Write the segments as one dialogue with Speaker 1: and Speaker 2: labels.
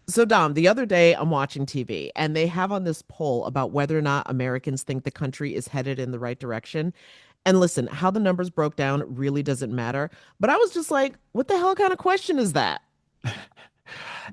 Speaker 1: So, Dom, the other day I'm watching TV and they have on this poll about whether or not Americans think the country is headed in the right direction. And listen, how the numbers broke down really doesn't matter. But I was just like, what the hell kind of question is that?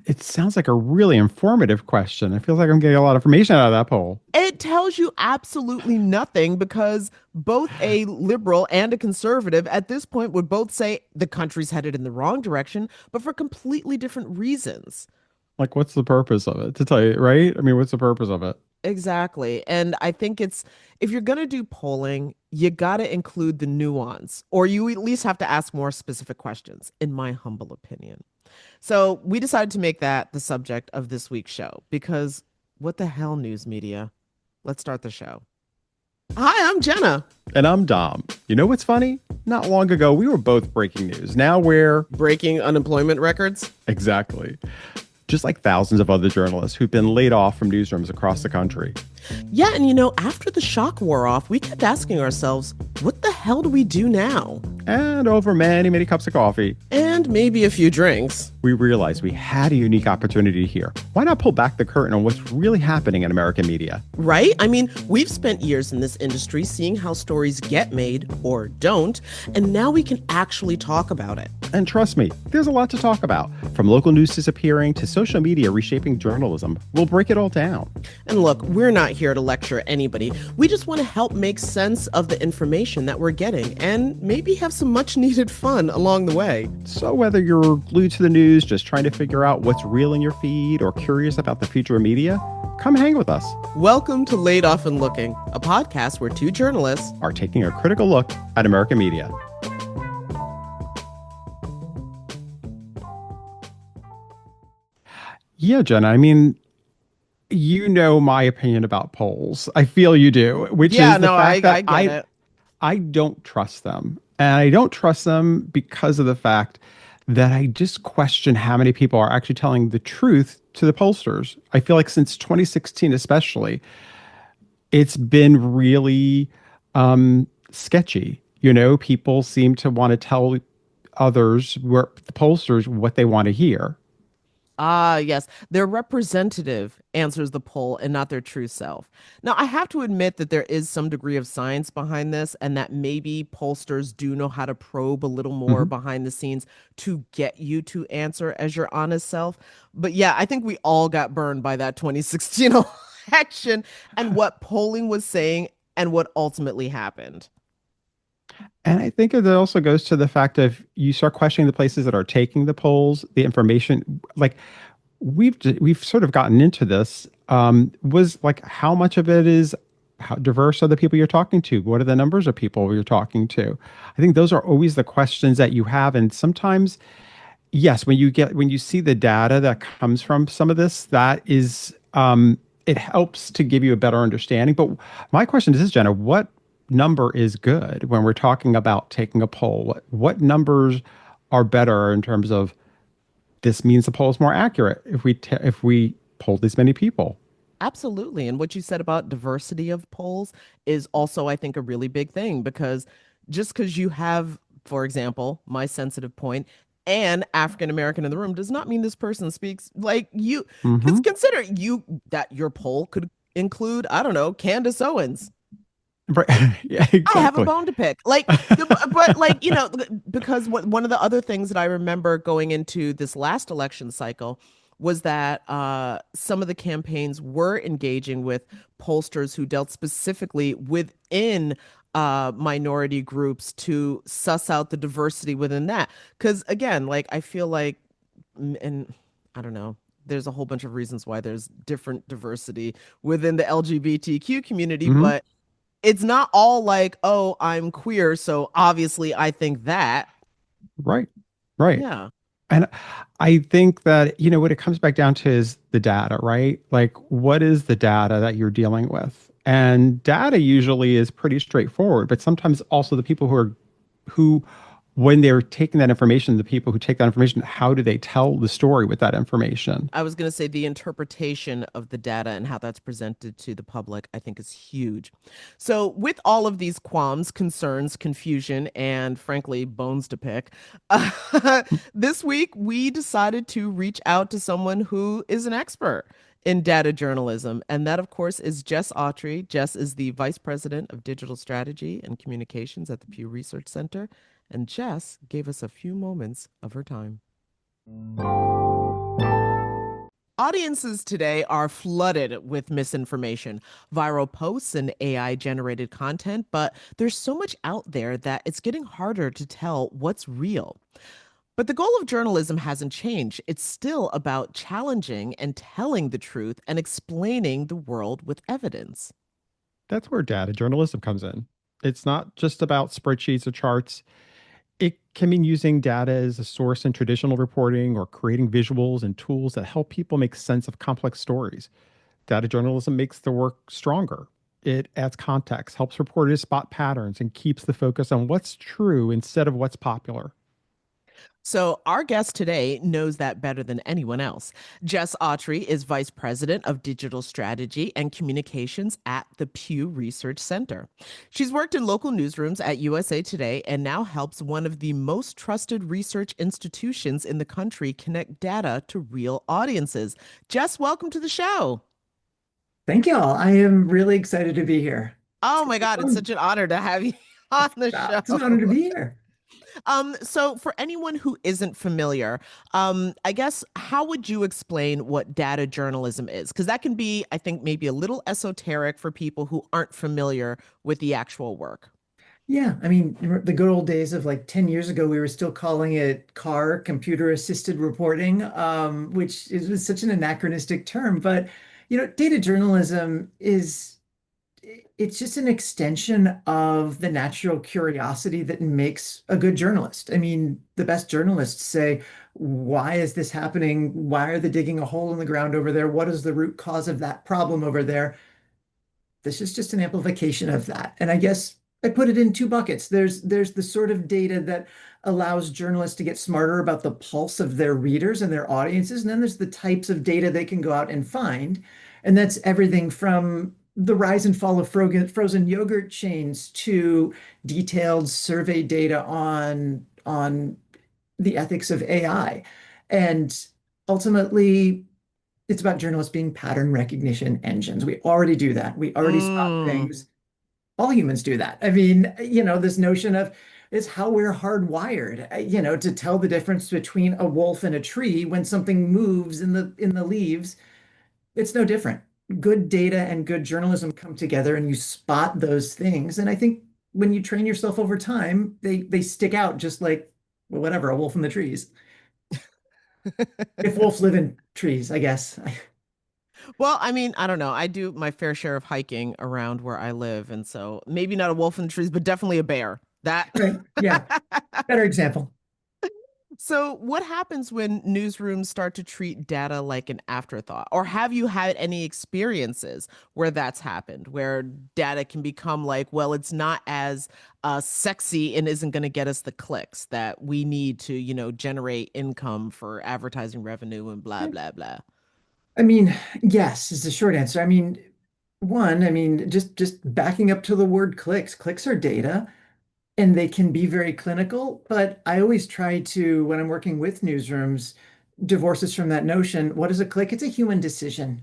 Speaker 2: It sounds like a really informative question. I feel like I'm getting a lot of information out of that poll.
Speaker 1: It tells you absolutely nothing because both a liberal and a conservative at this point would both say the country's headed in the wrong direction, but for completely different reasons.
Speaker 2: Like, what's the purpose of it? To tell you, right? I mean, what's the purpose of it?
Speaker 1: Exactly. And I think it's if you're going to do polling, you got to include the nuance, or you at least have to ask more specific questions, in my humble opinion. So we decided to make that the subject of this week's show because what the hell, news media? Let's start the show. Hi, I'm Jenna.
Speaker 2: And I'm Dom. You know what's funny? Not long ago, we were both breaking news. Now we're
Speaker 1: Breaking unemployment records.
Speaker 2: exactly just like thousands of other journalists who've been laid off from newsrooms across the country.
Speaker 1: Yeah, and after the shock wore off, we kept asking ourselves, what the hell do we do now?
Speaker 2: And over many, many cups of coffee,
Speaker 1: And maybe a few drinks.
Speaker 2: we realized we had a unique opportunity here. Why not pull back the curtain on what's really happening in American media?
Speaker 1: Right? I mean, we've spent years in this industry seeing how stories get made or don't, and now we can actually talk about it.
Speaker 2: And trust me, there's a lot to talk about. From local news disappearing to social media reshaping journalism, we'll break it all down.
Speaker 1: And look, we're not here to lecture anybody. We just want to help make sense of the information that we're getting and maybe have some much needed fun along the way.
Speaker 2: So whether you're glued to the news, just trying to figure out what's real in your feed, or curious about the future of media, come hang with us.
Speaker 1: Welcome to Laid Off and Looking, a podcast where two journalists
Speaker 2: Are taking a critical look at American media. Yeah, Jenna, I mean, you know my opinion about polls. I feel you do, which
Speaker 1: Yeah,
Speaker 2: is the
Speaker 1: no, I,
Speaker 2: fact that
Speaker 1: I get it.
Speaker 2: I don't trust them. And I don't trust them because of the fact that I just question how many people are actually telling the truth to the pollsters. I feel like since 2016, especially, it's been really sketchy. You know, people seem to want to tell others, where the pollsters, what they want to hear.
Speaker 1: Ah, yes. Their representative answers the poll and not their true self. Now, I have to admit that there is some degree of science behind this, and that maybe pollsters do know how to probe a little more
Speaker 2: Mhm.
Speaker 1: behind the scenes to get you to answer as your honest self. But yeah, I think we all got burned by that 2016 election and what polling was saying and what ultimately happened.
Speaker 2: And I think it also goes to the fact of you start questioning the places that are taking the polls, the information. Like we've sort of gotten into this. Was like how much of it is how diverse are the people you're talking to? What are the numbers of people you're talking to? I think those are always the questions that you have, and sometimes yes, when you see the data that comes from some of this, that is it helps to give you a better understanding. But my question is this, Jenna, what number is good when we're talking about taking a poll? What numbers are better in terms of this means the poll is more accurate if we poll this many people?
Speaker 1: Absolutely. And what you said about diversity of polls is also, I think, a really big thing because just because you have, for example, my sensitive point, and African American in the room does not mean this person speaks like you.
Speaker 2: Hmm.
Speaker 1: Consider you that your poll could include, I don't know, Candace Owens.
Speaker 2: Right. Yeah,
Speaker 1: I have a
Speaker 2: exactly.
Speaker 1: bone to pick. But like, because one of the other things that I remember going into this last election cycle was that some of the campaigns were engaging with pollsters who dealt specifically within minority groups to suss out the diversity within that. Because again, like I feel like, and I don't know, there's a whole bunch of reasons why there's different diversity within the LGBTQ community,
Speaker 2: Hmm.
Speaker 1: but it's not all like, oh, I'm queer, so obviously I think that.
Speaker 2: Right. Right.
Speaker 1: Yeah.
Speaker 2: And I think that, you know, what it comes back down to is the data, right? Like, what is the data that you're dealing with? And data usually is pretty straightforward, but sometimes also the people who when they're taking that information, the people who take that information, how do they tell the story with that information?
Speaker 1: I was going to say the interpretation of the data and how that's presented to the public, I think is huge. So, with all of these qualms, concerns, confusion, and frankly, bones to pick, this week we decided to reach out to someone who is an expert in data journalism. And that, of course, is Jess Awtry. Jess is the Vice President of Digital Strategy and Communications at the Pew Research Center. And Jess gave us a few moments of her time. Audiences today are flooded with misinformation, viral posts, and AI generated content, but there's so much out there that it's getting harder to tell what's real. But the goal of journalism hasn't changed. It's still about challenging and telling the truth and explaining the world with evidence.
Speaker 2: That's where data journalism comes in. It's not just about spreadsheets or charts. It can mean using data as a source in traditional reporting or creating visuals and tools that help people make sense of complex stories. Data journalism makes the work stronger. It adds context, helps reporters spot patterns, and keeps the focus on what's true instead of what's popular.
Speaker 1: So, our guest today knows that better than anyone else. Jess Awtry is Vice President of Digital Strategy and Communications at the Pew Research Center. She's worked in local newsrooms at USA Today and now helps one of the most trusted research institutions in the country connect data to real audiences. Jess, welcome to the show.
Speaker 3: Thank y'all. I am really excited to be here.
Speaker 1: Oh my God, it's
Speaker 3: Fun.
Speaker 1: such an honor to have you on the
Speaker 3: It's an honor to
Speaker 1: show.
Speaker 3: be here.
Speaker 1: So for anyone who isn't familiar, I guess how would you explain what data journalism is? Because that can be, I think, maybe a little esoteric for people who aren't familiar with the actual work.
Speaker 3: Yeah, I mean, the good old days of like 10 years ago, we were still calling it CAR, computer assisted reporting, which was such an anachronistic term. But, data journalism it's just an extension of the natural curiosity that makes a good journalist. I mean, the best journalists say, why is this happening? Why are they digging a hole in the ground over there? What is the root cause of that problem over there? This is just an amplification of that. And I guess I put it in two buckets. There's the sort of data that allows journalists to get smarter about the pulse of their readers and their audiences. And then there's the types of data they can go out and find. And that's everything from the rise and fall of frozen yogurt chains to detailed survey data on the ethics of AI. And ultimately, it's about journalists being pattern recognition engines. We already do that. We already spot
Speaker 1: Mm.
Speaker 3: things. All humans do that. I mean, this notion of it's how we're hardwired, to tell the difference between a wolf and a tree when something moves in the leaves. It's no different. Good data and good journalism come together and you spot those things. And I think when you train yourself over time, they stick out just like, well, whatever, a wolf in the trees. If wolves live in trees, I guess.
Speaker 1: Well, I mean, I don't know. I do my fair share of hiking around where I live, and so maybe not a wolf in the trees, but definitely a bear. That.
Speaker 3: Right. Yeah. Better example.
Speaker 1: So, what happens when newsrooms start to treat data like an afterthought? Or have you had any experiences where that's happened, where data can become like, well, it's not as sexy and isn't going to get us the clicks that we need to, generate income for advertising revenue and blah, blah, blah.
Speaker 3: I mean, yes, is the short answer. I mean, one, I mean, just backing up to the word clicks. Clicks are data and they can be very clinical, but I always try to, when I'm working with newsrooms, divorce us from that notion. What is a click? It's a human decision.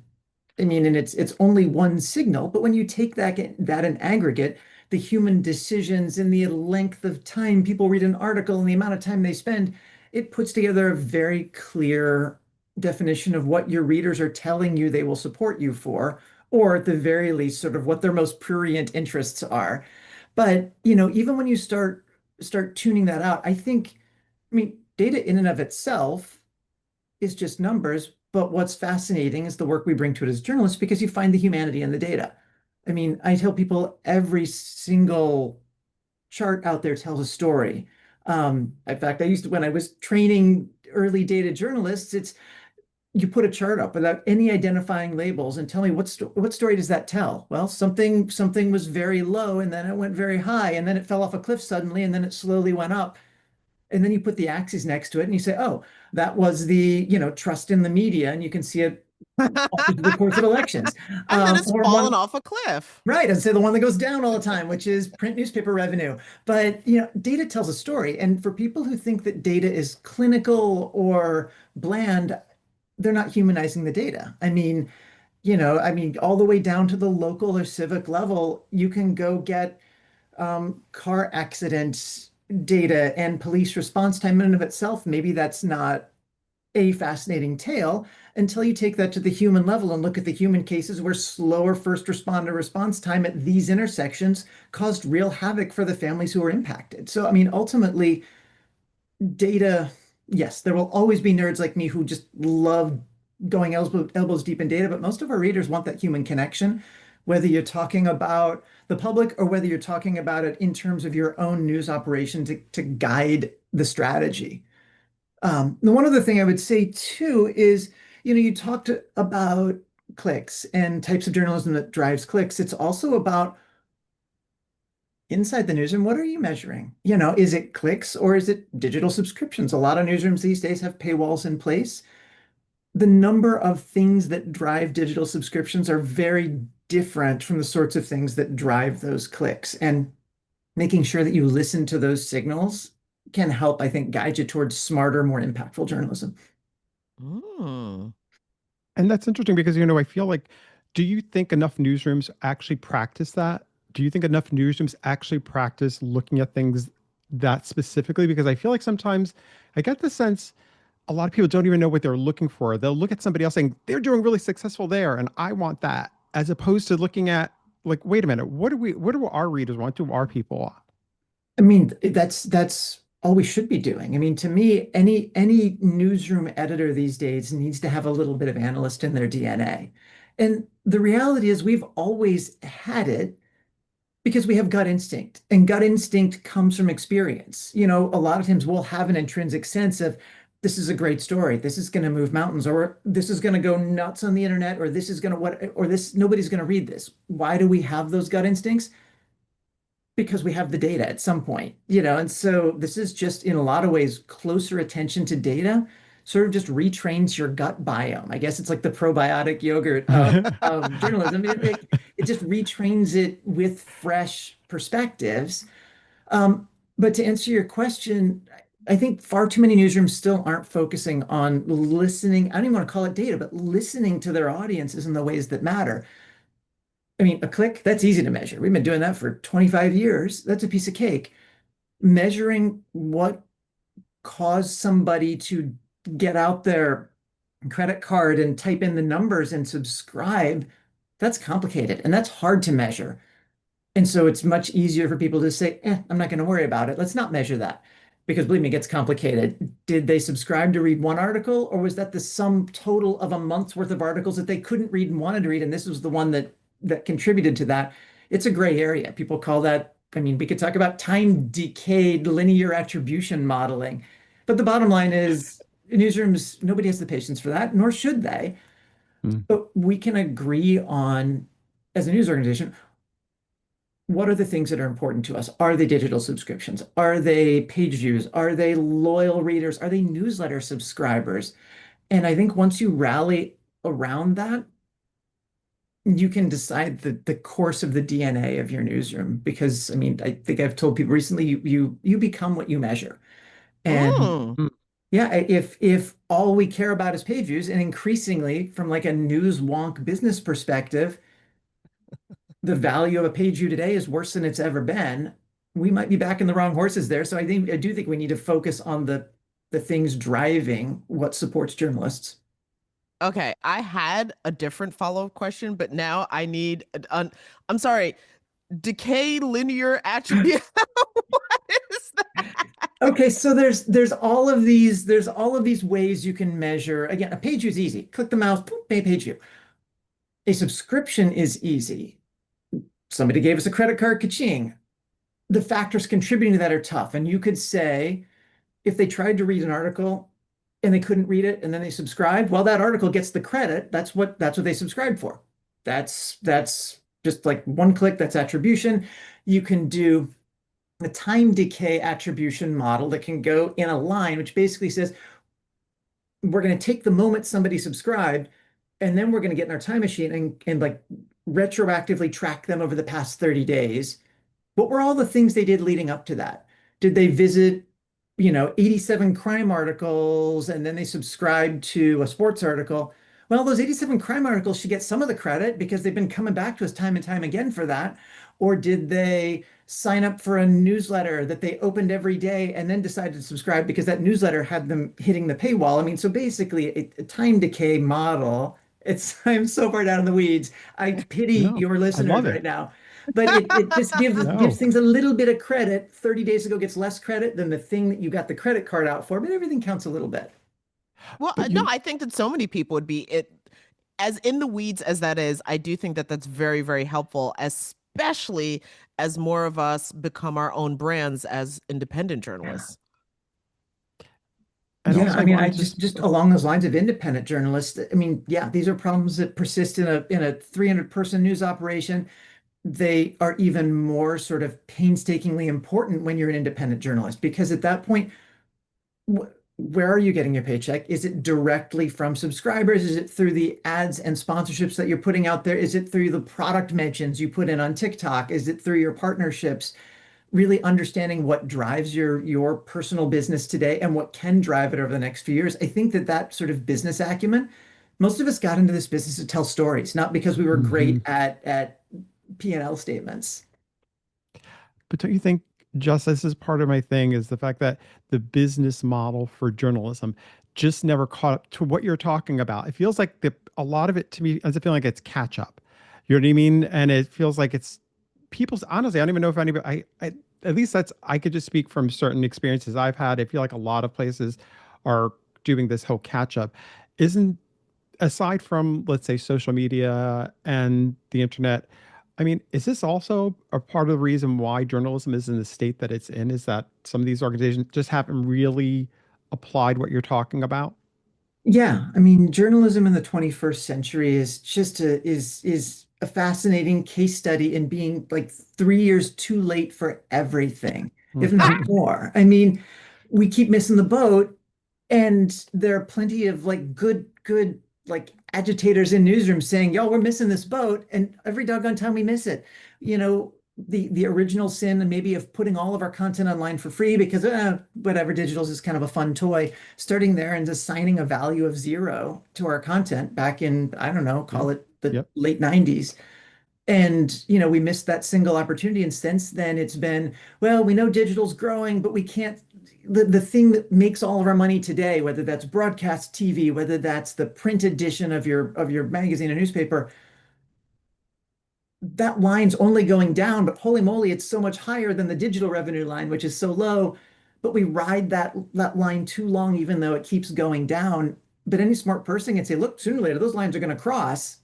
Speaker 3: I mean, and it's only one signal, but when you take that in aggregate, the human decisions and the length of time people read an article and the amount of time they spend, it puts together a very clear definition of what your readers are telling you they will support you for, or at the very least, sort of what their most prurient interests are. But, even when you start tuning that out, I mean, data in and of itself is just numbers, but what's fascinating is the work we bring to it as journalists because you find the humanity in the data. I mean, I tell people every single chart out there tells a story. In fact, I used to, when I was training early data journalists, it's you put a chart up without any identifying labels and tell me what story does that tell? Well, something was very low and then it went very high and then it fell off a cliff suddenly and then it slowly went up. And then you put the axes next to it and you say, oh, that was the, trust in the media. And you can see it over the course of elections.
Speaker 1: And then it's
Speaker 3: Or
Speaker 1: fallen
Speaker 3: one,
Speaker 1: off a cliff.
Speaker 3: right, I'd say the one that goes down all the time, which is print newspaper revenue. But, data tells a story. And for people who think that data is clinical or bland, they're not humanizing the data. All the way down to the local or civic level, you can go get car accidents data and police response time in and of itself. Maybe that's not a fascinating tale until you take that to the human level and look at the human cases where slower first responder response time at these intersections caused real havoc for the families who were impacted. So, ultimately, data, yes, there will always be nerds like me who just love going elbows deep in data, but most of our readers want that human connection, whether you're talking about the public or whether you're talking about it in terms of your own news operation to guide the strategy. The one other thing I would say too is, you talked about clicks and types of journalism that drives clicks. It's also about inside the newsroom, what are you measuring? Is it clicks or is it digital subscriptions? A lot of newsrooms these days have paywalls in place. The number of things that drive digital subscriptions are very different from the sorts of things that drive those clicks. And making sure that you listen to those signals can help, I think, guide you towards smarter, more impactful journalism.
Speaker 1: Mm.
Speaker 2: And that's interesting because, I feel like, do you think enough newsrooms actually practice that? Do you think enough newsrooms actually practice looking at things that specifically? Because I feel like sometimes I get the sense a lot of people don't even know what they're looking for. They'll look at somebody else saying they're doing really successful there, and I want that, as opposed to looking at like, wait a minute, what do our readers want? What do our people want?
Speaker 3: That's all we should be doing. To me, any newsroom editor these days needs to have a little bit of analyst in their DNA. And the reality is we've always had it because we have gut instinct, and gut instinct comes from experience. A lot of times we'll have an intrinsic sense of this is a great story, this is going to move mountains, or this is going to go nuts on the internet, or this is going to or this nobody's going to read this. Why do we have those gut instincts? Because we have the data at some point, and so this is just in a lot of ways closer attention to data sort of just retrains your gut biome. I guess it's like the probiotic yogurt of journalism. It just retrains it with fresh perspectives. But to answer your question, I think far too many newsrooms still aren't focusing on listening. I don't even want to call it data, but listening to their audiences in the ways that matter. A click, that's easy to measure. We've been doing that for 25 years. That's a piece of cake. Measuring what caused somebody to get out their credit card and type in the numbers and subscribe, that's complicated and that's hard to measure. And so it's much easier for people to say, I'm not going to worry about it. Let's not measure that. Because believe me, it gets complicated. Did they subscribe to read one article, or was that the sum total of a month's worth of articles that they couldn't read and wanted to read? And this was the one that contributed to that. It's a gray area. People call that, we could talk about time decayed linear attribution modeling. But the bottom line is newsrooms, nobody has the patience for that, nor should they.
Speaker 2: Hmm.
Speaker 3: But we can agree on, as a news organization, what are the things that are important to us? Are they digital subscriptions? Are they page views? Are they loyal readers? Are they newsletter subscribers? And I think once you rally around that, you can decide the course of the DNA of your newsroom. Because I think I've told people recently, you become what you measure. And
Speaker 1: Mm.
Speaker 2: Hmm.
Speaker 3: yeah, if all we care about is page views, and increasingly from like a news wonk business perspective, the value of a page view today is worse than it's ever been, we might be backing the wrong horses there. So I do think we need to focus on the things driving what supports journalists.
Speaker 1: Okay, I had a different follow-up question, but now I need I'm sorry, decay linear attribute. What is that?
Speaker 3: Okay, so there's all of these ways you can measure. Again, a page view is easy. Click the mouse, boop, page view. A subscription is easy. Somebody gave us a credit card, ka-ching. The factors contributing to that are tough. And you could say, if they tried to read an article and they couldn't read it and then they subscribed, well, that article gets the credit. That's what they subscribed for. That's just like one click, that's attribution. You can do a time decay attribution model that can go in a line, which basically says we're going to take the moment somebody subscribed, and then we're going to get in our time machine and like retroactively track them over the past 30 days. What were all the things they did leading up to that? Did they visit, 87 crime articles and then they subscribed to a sports article? Well, those 87 crime articles should get some of the credit because they've been coming back to us time and time again for that. Or did they sign up for a newsletter that they opened every day and then decided to subscribe because that newsletter had them hitting the paywall? I mean, so basically a time decay model. I'm so far down in the weeds. I pity
Speaker 2: No,
Speaker 3: your
Speaker 2: I
Speaker 3: listeners
Speaker 2: love
Speaker 3: right
Speaker 2: it.
Speaker 3: now, but it just gives
Speaker 2: No,
Speaker 3: things a little bit of credit. 30 days ago gets less credit than the thing that you got the credit card out for, but everything counts a little bit.
Speaker 1: Well,
Speaker 2: but
Speaker 1: no,
Speaker 2: you
Speaker 1: I think that so many people would be it as in the weeds as that is. I do think that that's very, very helpful, especially as more of us become our own brands as independent
Speaker 3: Yeah.
Speaker 1: journalists.
Speaker 2: and
Speaker 3: Yeah,
Speaker 2: also
Speaker 3: I
Speaker 2: I
Speaker 3: mean, I
Speaker 2: wanted to
Speaker 3: just along those lines of independent journalists, I mean, yeah, these are problems that persist in a 300 person news operation. They are even more sort of painstakingly important when you're an independent journalist because at that point, where are you getting your paycheck? Is it directly from subscribers? Is it through the ads and sponsorships that you're putting out there? Is it through the product mentions you put in on TikTok? Is it through your partnerships? Really understanding what drives your personal business today and what can drive it over the next few years. I think that that sort of business acumen, most of us got into this business to tell stories, not because we were great
Speaker 2: Mhm.
Speaker 3: at P&L statements.
Speaker 2: But don't you think, just this is part of my thing, is the fact that the business model for journalism just never caught up to what you're talking about. It feels like a lot of it to me ends up feeling like it's catch up. You know what I mean? And it feels like it's people's, honestly, I don't even know if anybody, at least that's, I could just speak from certain experiences I've had. I feel like a lot of places are doing this whole catch up. Isn't, aside from, let's say, social media and the internet, I mean, is this also a part of the reason why journalism is in the state that it's in? Is that some of these organizations just haven't really applied what you're talking about?
Speaker 3: Yeah, I mean, journalism in the 21st century is just is a fascinating case study in being like 3 years too late for everything, if not
Speaker 2: Mhm.
Speaker 3: more. I mean, we keep missing the boat, and there are plenty of like good like agitators in newsrooms saying, "Yo, we're missing this boat," and every doggone time we miss it, the original sin and maybe of putting all of our content online for free because whatever, digital is kind of a fun toy, starting there and assigning a value of zero to our content back in, I don't know,
Speaker 2: Yeah.
Speaker 3: call it the
Speaker 2: Yep.
Speaker 3: late 90s. And, we missed that single opportunity. And since then, it's been, well, we know digital's growing, but we can't. The thing that makes all of our money today, whether that's broadcast TV, whether that's the print edition of your magazine or newspaper, that line's only going down, but holy moly, it's so much higher than the digital revenue line, which is so low. But we ride that line too long, even though it keeps going down. But any smart person can say, look, sooner or later, those lines are going to cross.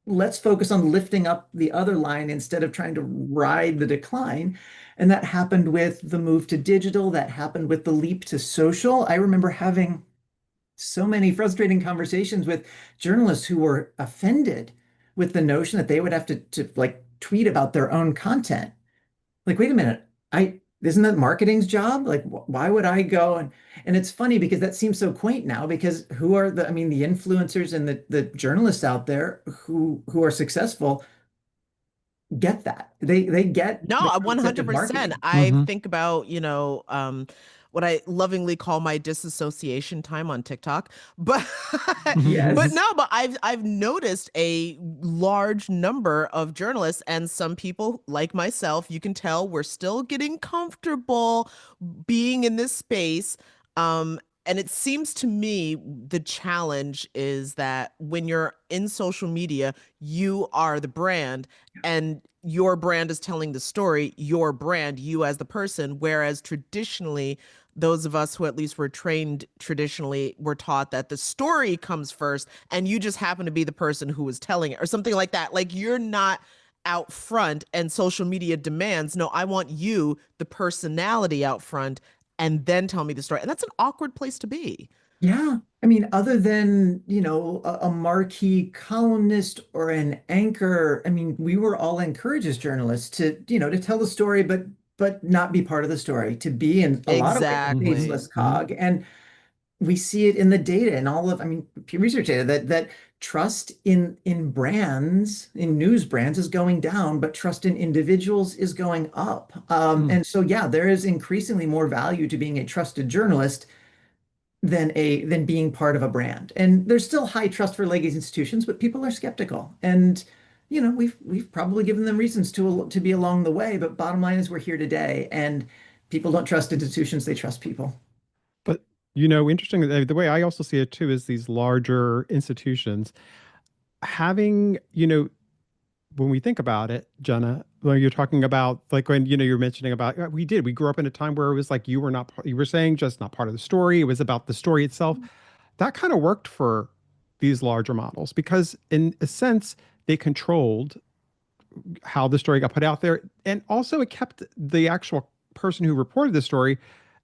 Speaker 3: Let's focus on lifting up the other line instead of trying to ride the decline. And that happened with the move to digital. That happened with the leap to social. I remember having so many frustrating conversations with journalists who were offended with the notion that they would have to like tweet about their own content. Like, wait a minute, I isn't that marketing's job? Like, why would I go and it's funny because that seems so quaint now because who are I mean, the influencers and the journalists out there who are successful get that. They get
Speaker 1: No,
Speaker 3: the
Speaker 1: I
Speaker 3: concept of
Speaker 1: 100%.
Speaker 3: marketing.
Speaker 1: I
Speaker 2: Hmm.
Speaker 1: think about, what I lovingly call my disassociation time on TikTok. But but
Speaker 3: Yes.
Speaker 1: no, but I've noticed a large number of journalists and some people like myself, you can tell we're still getting comfortable being in this space. And it seems to me the challenge is that when you're in social media, you are the brand and your brand is telling the story, your brand, you as the person. Whereas traditionally, those of us who at least were trained traditionally were taught that the story comes first and you just happen to be the person who was telling it or something like that. Like you're not out front and social media demands, no, I want you, the personality out front, and then tell me the story. And that's an awkward place to be.
Speaker 3: Yeah. I mean, other than, a marquee columnist or an anchor, I mean, we were all encouraged as journalists to tell the story, but but not be part of the story, to be in a lot of ways a
Speaker 2: Hmm.
Speaker 1: Exactly.
Speaker 3: faceless
Speaker 2: Hmm.
Speaker 3: cog. And we see it in the data and all of, I mean, Pew Research data that trust in brands, in news brands is going down, but trust in individuals is going up. And so, yeah, there is increasingly more value to being a trusted journalist than being part of a brand. And there's still high trust for legacy institutions, but people are skeptical. And we've probably given them reasons to be along the way, but bottom line is we're here today, and people don't trust institutions, they trust people.
Speaker 2: But interesting. The way I also see it too is these larger institutions having, when we think about it, Jenna, when you're talking about like when you're mentioning about we grew up in a time where it was like you were saying just not part of the story. It was about the story itself. That kind of worked for these larger models because in a sense they controlled how the story got put out there, and also it kept the actual person who reported the story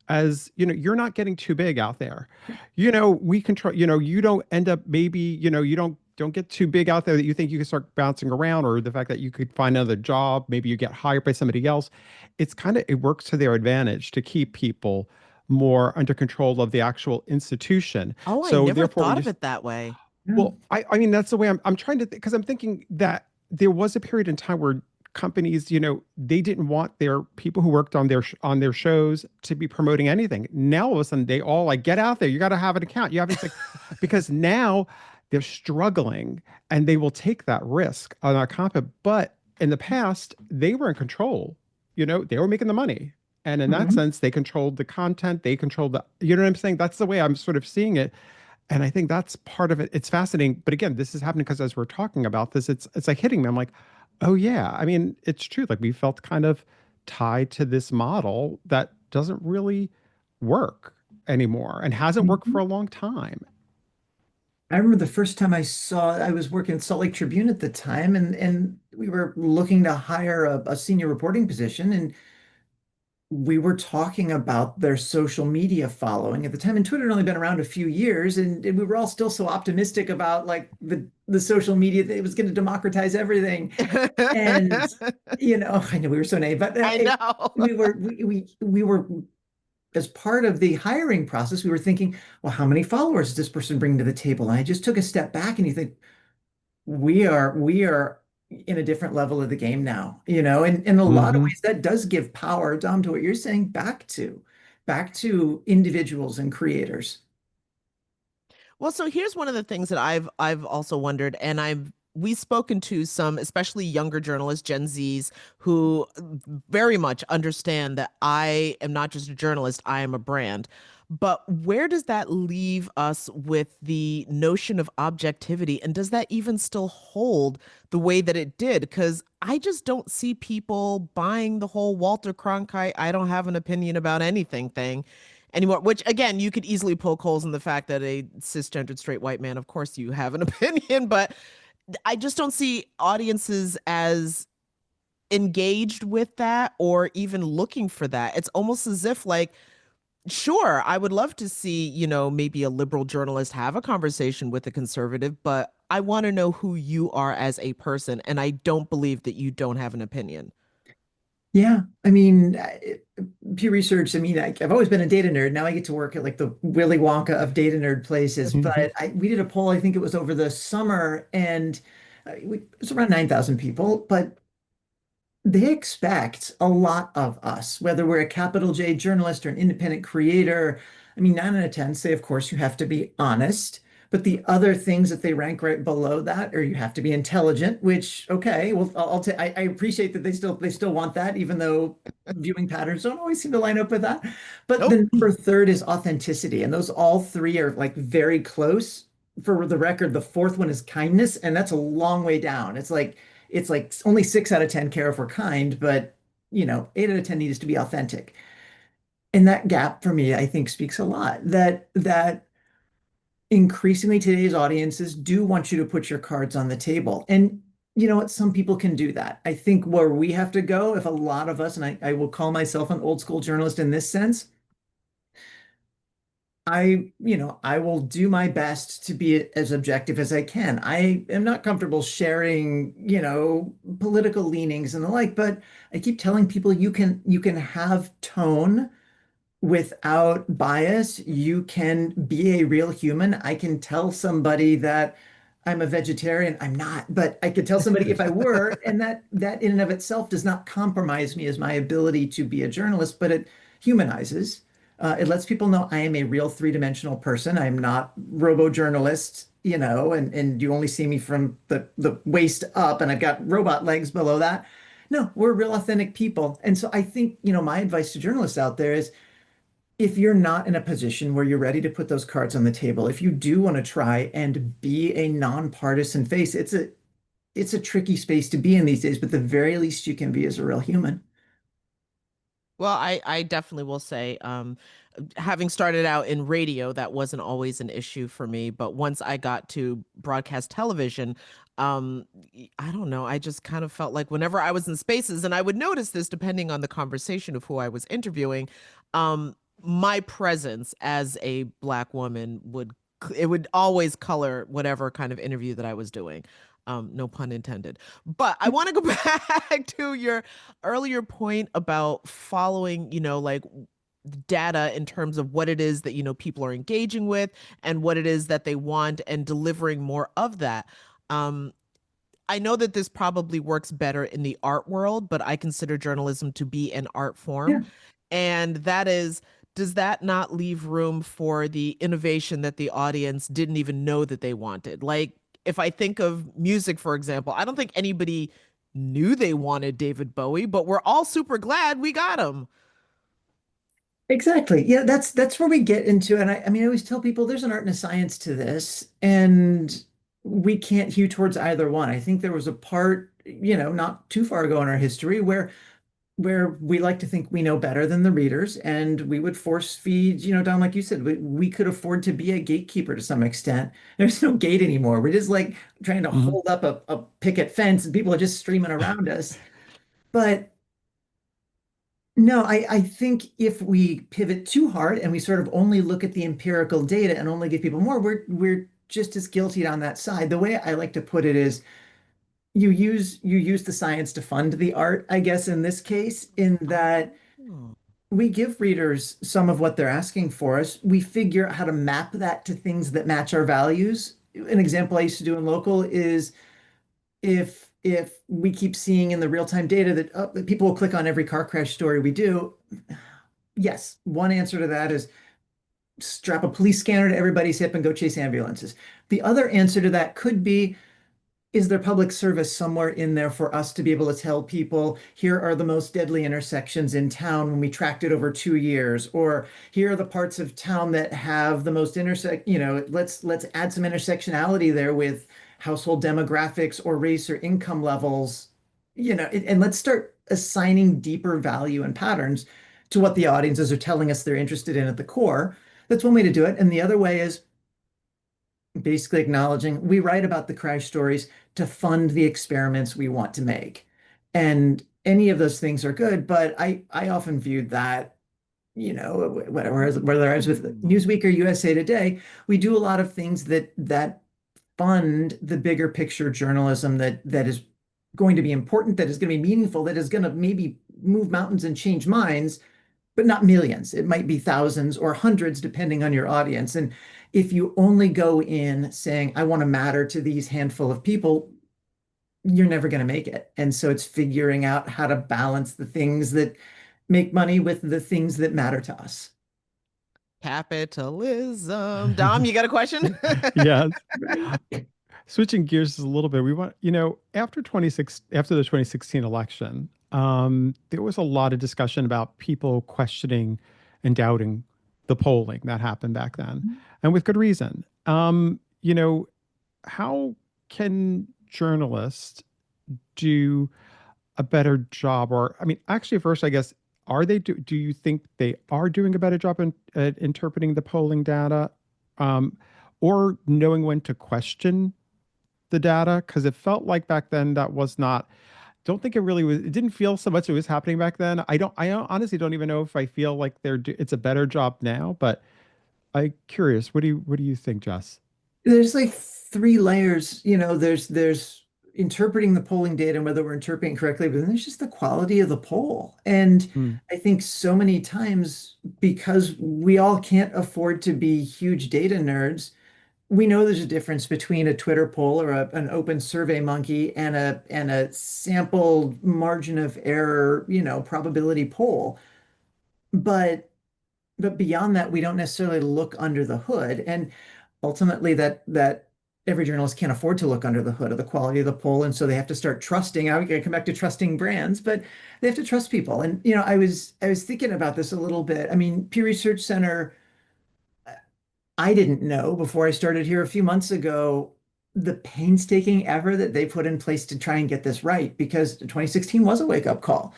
Speaker 2: as you're not getting too big out there. We control, you don't end up, maybe you don't get too big out there that you think you can start bouncing around, or the fact that you could find another job, maybe you get hired by somebody else. It's kind of, it works to their advantage to keep people more under control of the actual institution.
Speaker 1: Oh, I
Speaker 2: So
Speaker 1: never
Speaker 2: therefore when
Speaker 1: thought
Speaker 2: you,
Speaker 1: of it that way.
Speaker 3: Yeah.
Speaker 2: well, I mean, that's the way I'm trying to think, because I'm thinking that there was a period in time where companies, they didn't want their people who worked on on their shows to be promoting anything. Now all of a sudden they all like, get out there. You got to have an account. You have, it's like, because now they're struggling and they will take that risk on our content. But in the past, they were in control. They were making the money. And in that
Speaker 3: Mhm.
Speaker 2: sense, they controlled the content, they controlled you know what I'm saying? That's the way I'm sort of seeing it. And I think that's part of it. It's fascinating. But again, this is happening because as we're talking about this, it's like hitting me. I'm like, oh yeah. I mean, it's true. Like we felt kind of tied to this model that doesn't really work anymore and hasn't worked for
Speaker 3: Mhm.
Speaker 2: a long time.
Speaker 3: I remember the first time I was working at Salt Lake Tribune at the time, and we were looking to hire a senior reporting position, and we were talking about their social media following at the time. And Twitter had only been around a few years, and we were all still so optimistic about like the social media that it was going to democratize everything. And I know we were so naive, but
Speaker 1: I know.
Speaker 3: we were as part of the hiring process, we were thinking, well, how many followers is this person bringing to the table? And I just took a step back, and you think, we are in a different level of the game now, and in a lot of
Speaker 2: Hmm.
Speaker 3: ways that does give power, Dom, to what you're saying, back to individuals and creators.
Speaker 1: Well, so here's one of the things that I've also wondered, and we've spoken to some, especially younger journalists, Gen Zs, who very much understand that I am not just a journalist, I am a brand. But where does that leave us with the notion of objectivity? And does that even still hold the way that it did? Because I just don't see people buying the whole Walter Cronkite, I don't have an opinion about anything thing anymore, which again, you could easily poke holes in the fact that a cisgendered straight white man, of course, you have an opinion, but I just don't see audiences as engaged with that or even looking for that. It's almost as if, like, sure, I would love to see, maybe a liberal journalist have a conversation with a conservative, but I want to know who you are as a person. And I don't believe that you don't have an opinion.
Speaker 3: Yeah, I mean, Pew Research, I mean, I've always been a data nerd. Now I get to work at like the Willy Wonka of data nerd places.
Speaker 2: Hmm.
Speaker 3: But we did a poll, I think it was over the summer, and it was around 9,000 people. But they expect a lot of us, whether we're a capital J journalist or an independent creator. I mean, 9 out of 10 say, of course, you have to be honest. But the other things that they rank right below that, or you have to be intelligent, which, okay, well, I appreciate that they still want that, even though viewing patterns don't always seem to line up with that. But
Speaker 1: Nope.
Speaker 3: the number third is authenticity. And those all three are like very close. For the record, the fourth one is kindness, and that's a long way down. It's like only 6 out of 10 care if we're kind, but 8 out of 10 needs to be authentic. And that gap for me, I think, speaks a lot. That increasingly today's audiences do want you to put your cards on the table. And you know what? Some people can do that. I think where we have to go, if a lot of us, and I will call myself an old school journalist in this sense, I will do my best to be as objective as I can. I am not comfortable sharing, political leanings and the like, but I keep telling people you can have tone without bias. You can be a real human. I can tell somebody that I'm a vegetarian. I'm not, but I could tell somebody if I were, and that in and of itself does not compromise me as my ability to be a journalist, but it humanizes. It lets people know I am a real three-dimensional person. I'm not robo-journalist, and you only see me from the waist up, and I've got robot legs below that. No, we're real authentic people. And so I think, my advice to journalists out there is if you're not in a position where you're ready to put those cards on the table, if you do want to try and be a nonpartisan face, it's a tricky space to be in these days, but the very least you can be is a real human.
Speaker 1: Well, I definitely will say, having started out in radio, that wasn't always an issue for me. But once I got to broadcast television, I don't know, I just kind of felt like whenever I was in spaces, and I would notice this depending on the conversation of who I was interviewing, my presence as a Black woman it would always color whatever kind of interview that I was doing. No pun intended. But I want to go back to your earlier point about following, like data in terms of what it is that, people are engaging with and what it is that they want and delivering more of that. Um, I know that this probably works better in the art world, but I consider journalism to be an art
Speaker 3: Yeah,
Speaker 1: form. And that is, does that not leave room for the innovation that the audience didn't even know that they wanted? Like, if I think of music, for example, I don't think anybody knew they wanted David Bowie, but we're all super glad we got him.
Speaker 3: exactly. Yeah, that's where we get into, and I mean, I always tell people there's an art and a science to this, and we can't hew towards either one. I think there was a part, not too far ago in our history where we like to think we know better than the readers, and we would force feed, down like you said, we could afford to be a gatekeeper to some extent. There's no gate anymore. We're just like trying to
Speaker 2: Mhm.
Speaker 3: hold up a picket fence, and people are just streaming around us. But no, I think if we pivot too hard and we sort of only look at the empirical data and only give people more, we're just as guilty on that side. The way I like to put it is you use the science to fund the art, I guess, in this case, in that
Speaker 1: Oh.
Speaker 3: we give readers some of what they're asking for us. We figure out how to map that to things that match our values. An example I used to do in local is if we keep seeing in the real-time data that, that people will click on every car crash story we do, yes, one answer to that is strap a police scanner to everybody's hip and go chase ambulances. The other answer to that could be, is there public service somewhere in there for us to be able to tell people here are the most deadly intersections in town when we tracked it over 2 years, or here are the parts of town that have the most intersect, let's add some intersectionality there with household demographics or race or income levels, and let's start assigning deeper value and patterns to what the audiences are telling us they're interested in at the core. That's one way to do it. And the other way is basically acknowledging we write about the crash stories to fund the experiments we want to make. And any of those things are good, but I often viewed that, whether I was with Newsweek or USA Today, we do a lot of things that fund the bigger picture journalism that is going to be important, that is going to be meaningful, that is going to maybe move mountains and change minds, but not millions. It might be thousands or hundreds, depending on your audience. And if you only go in saying, I want to matter to these handful of people, you're never going to make it. And so it's figuring out how to balance the things that make money with the things that matter to us.
Speaker 1: Capitalism. Dom, you got a question?
Speaker 2: Yes. Switching gears a little bit, we want, after the 2016 election, there was a lot of discussion about people questioning and doubting the polling that happened back then, and with good reason. How can journalists do a better job? Or, I mean, actually, first, I guess, do you think they are doing a better job in interpreting the polling data, um, or knowing when to question the data? Because it felt like back then that was not, don't think it really was, it didn't feel so much it was happening back then. I honestly don't even know if I feel like it's a better job now, but I'm curious. What do you think, Jess?
Speaker 3: There's like three layers, there's interpreting the polling data and whether we're interpreting it correctly, but then there's just the quality of the poll. And
Speaker 2: Hmm.
Speaker 3: I think so many times, because we all can't afford to be huge data nerds, we know there's a difference between a Twitter poll or an open survey monkey and a sample margin of error, probability poll. But beyond that, we don't necessarily look under the hood. And ultimately that every journalist can't afford to look under the hood of the quality of the poll. And so they have to start trusting. I come back to trusting brands, but they have to trust people. And I was thinking about this a little bit. I mean, Pew Research Center, I didn't know before I started here a few months ago the painstaking effort that they put in place to try and get this right, because 2016 was a wake-up call.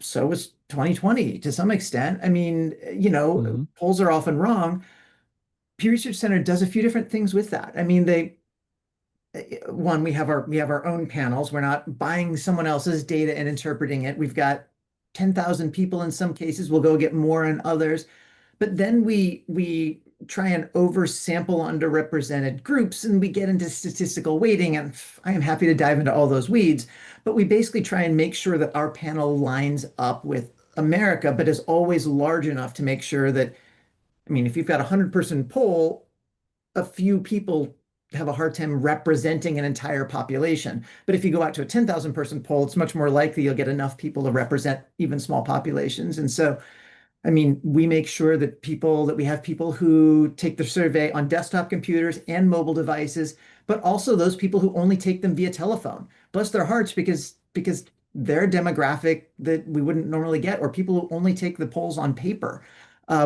Speaker 3: So was 2020 to some extent. I mean,
Speaker 2: Hmm.
Speaker 3: polls are often wrong. Pew Research Center does a few different things with that. I mean, one, we have our own panels. We're not buying someone else's data and interpreting it. We've got 10,000 people in some cases. We'll go get more in others. But then we try and oversample underrepresented groups, and we get into statistical weighting. And I am happy to dive into all those weeds. But we basically try and make sure that our panel lines up with America, but is always large enough to make sure that, I mean, if you've got a 100-person poll, a few people have a hard time representing an entire population. But if you go out to a 10,000 person poll, it's much more likely you'll get enough people to represent even small populations. And so, I mean, we make sure that we have people who take the survey on desktop computers and mobile devices, but also those people who only take them via telephone. Bless their hearts, because they're a demographic that we wouldn't normally get, or people who only take the polls on paper.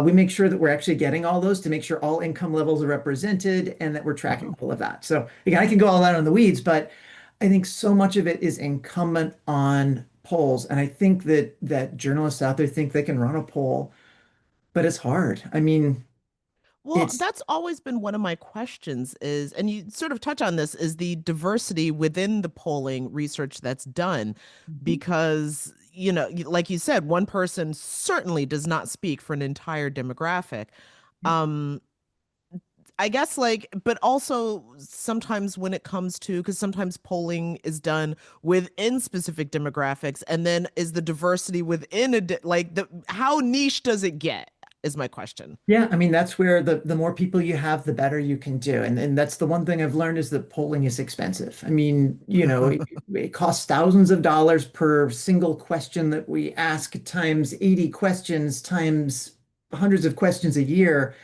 Speaker 3: We make sure that we're actually getting all those to make sure all income levels are represented and that we're tracking
Speaker 2: Wow.
Speaker 3: all of that. So again, I can go all out on the weeds, but I think so much of it is incumbent on polls. And I think that journalists out there think they can run a poll, but it's hard. I mean,
Speaker 1: Well,
Speaker 3: it's
Speaker 1: that's always been one of my questions is, and you sort of touch on this, is the diversity within the polling research that's done. Because, like you said, one person certainly does not speak for an entire demographic. Um, I guess but also sometimes when it comes to, because sometimes polling is done within specific demographics, and then is the diversity within how niche does it get, is my question.
Speaker 3: yeah, I mean, that's where the more people you have, the better you can do. And that's the one thing I've learned, is that polling is expensive. I mean, it costs thousands of dollars per single question that we ask, times 80 questions, times hundreds of questions a year.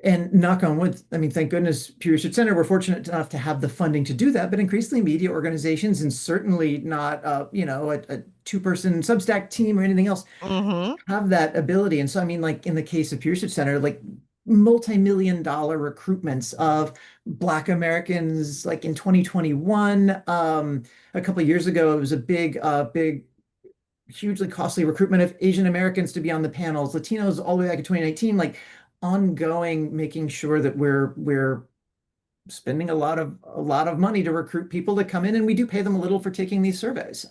Speaker 3: And knock on wood, I mean, thank goodness Pew Research Center, we're fortunate enough to have the funding to do that. But increasingly, media organizations, and certainly not, a two-person Substack team or anything else,
Speaker 1: Hmm.
Speaker 3: have that ability. And so, I mean, like in the case of Pew Research Center, like multi-million dollar recruitments of Black Americans, like in 2021, a couple of years ago, it was a big, hugely costly recruitment of Asian Americans to be on the panels, Latinos all the way back in 2019, like ongoing, making sure that we're spending a lot of money to recruit people to come in, and we do pay them a little for taking these surveys.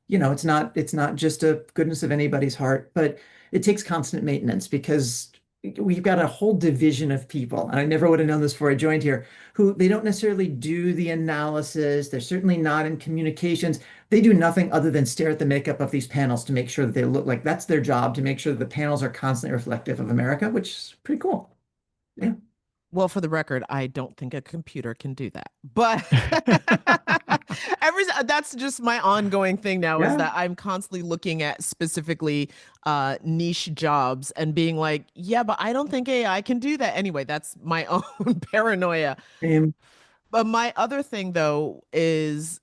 Speaker 3: It's not just a goodness of anybody's heart, but it takes constant maintenance, because we've got a whole division of people, and I never would have known this before I joined here, who they don't necessarily do the analysis. They're certainly not in communications. They do nothing other than stare at the makeup of these panels to make sure that they look like, that's their job, to make sure that the panels are constantly reflective of America, which is pretty cool. Yeah.
Speaker 1: Well, for the record, I don't think a computer can do that. But that's just my ongoing thing now, is
Speaker 3: Yeah.
Speaker 1: that I'm constantly looking at specifically niche jobs and being like, yeah, but I don't think AI can do that. Anyway, that's my own paranoia.
Speaker 3: Um,
Speaker 1: But my other thing though is,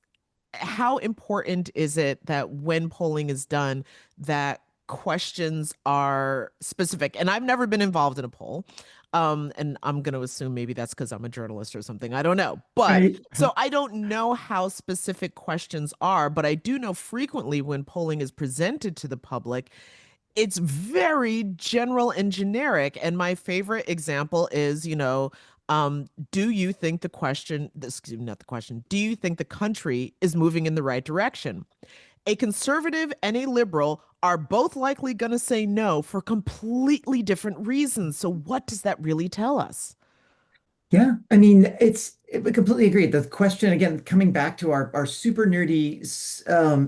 Speaker 1: how important is it that when polling is done, that questions are specific? And I've never been involved in a poll. And I'm going to assume maybe that's because I'm a journalist or something. I don't know. But
Speaker 3: right.
Speaker 1: so I don't know how specific questions are, but I do know frequently when polling is presented to the public, it's very general and generic. And my favorite example is, do you think excuse me, not the question, do you think the country is moving in the right direction? A conservative and a liberal are both likely going to say no for completely different reasons. So, what does that really tell us?
Speaker 3: Yeah, I mean, we completely agree. The question again, coming back to our super nerdy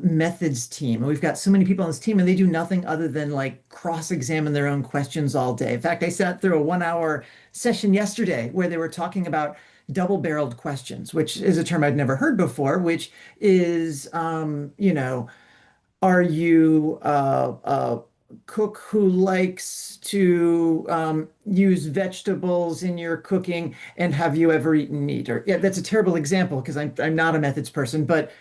Speaker 3: methods team, and we've got so many people on this team, and they do nothing other than like cross-examine their own questions all day. In fact, I sat through a 1 hour session yesterday where they were talking about double-barreled questions, which is a term I'd never heard before, which is, are you a cook who likes to use vegetables in your cooking? And have you ever eaten meat? Or yeah, that's a terrible example because I'm not a methods person, but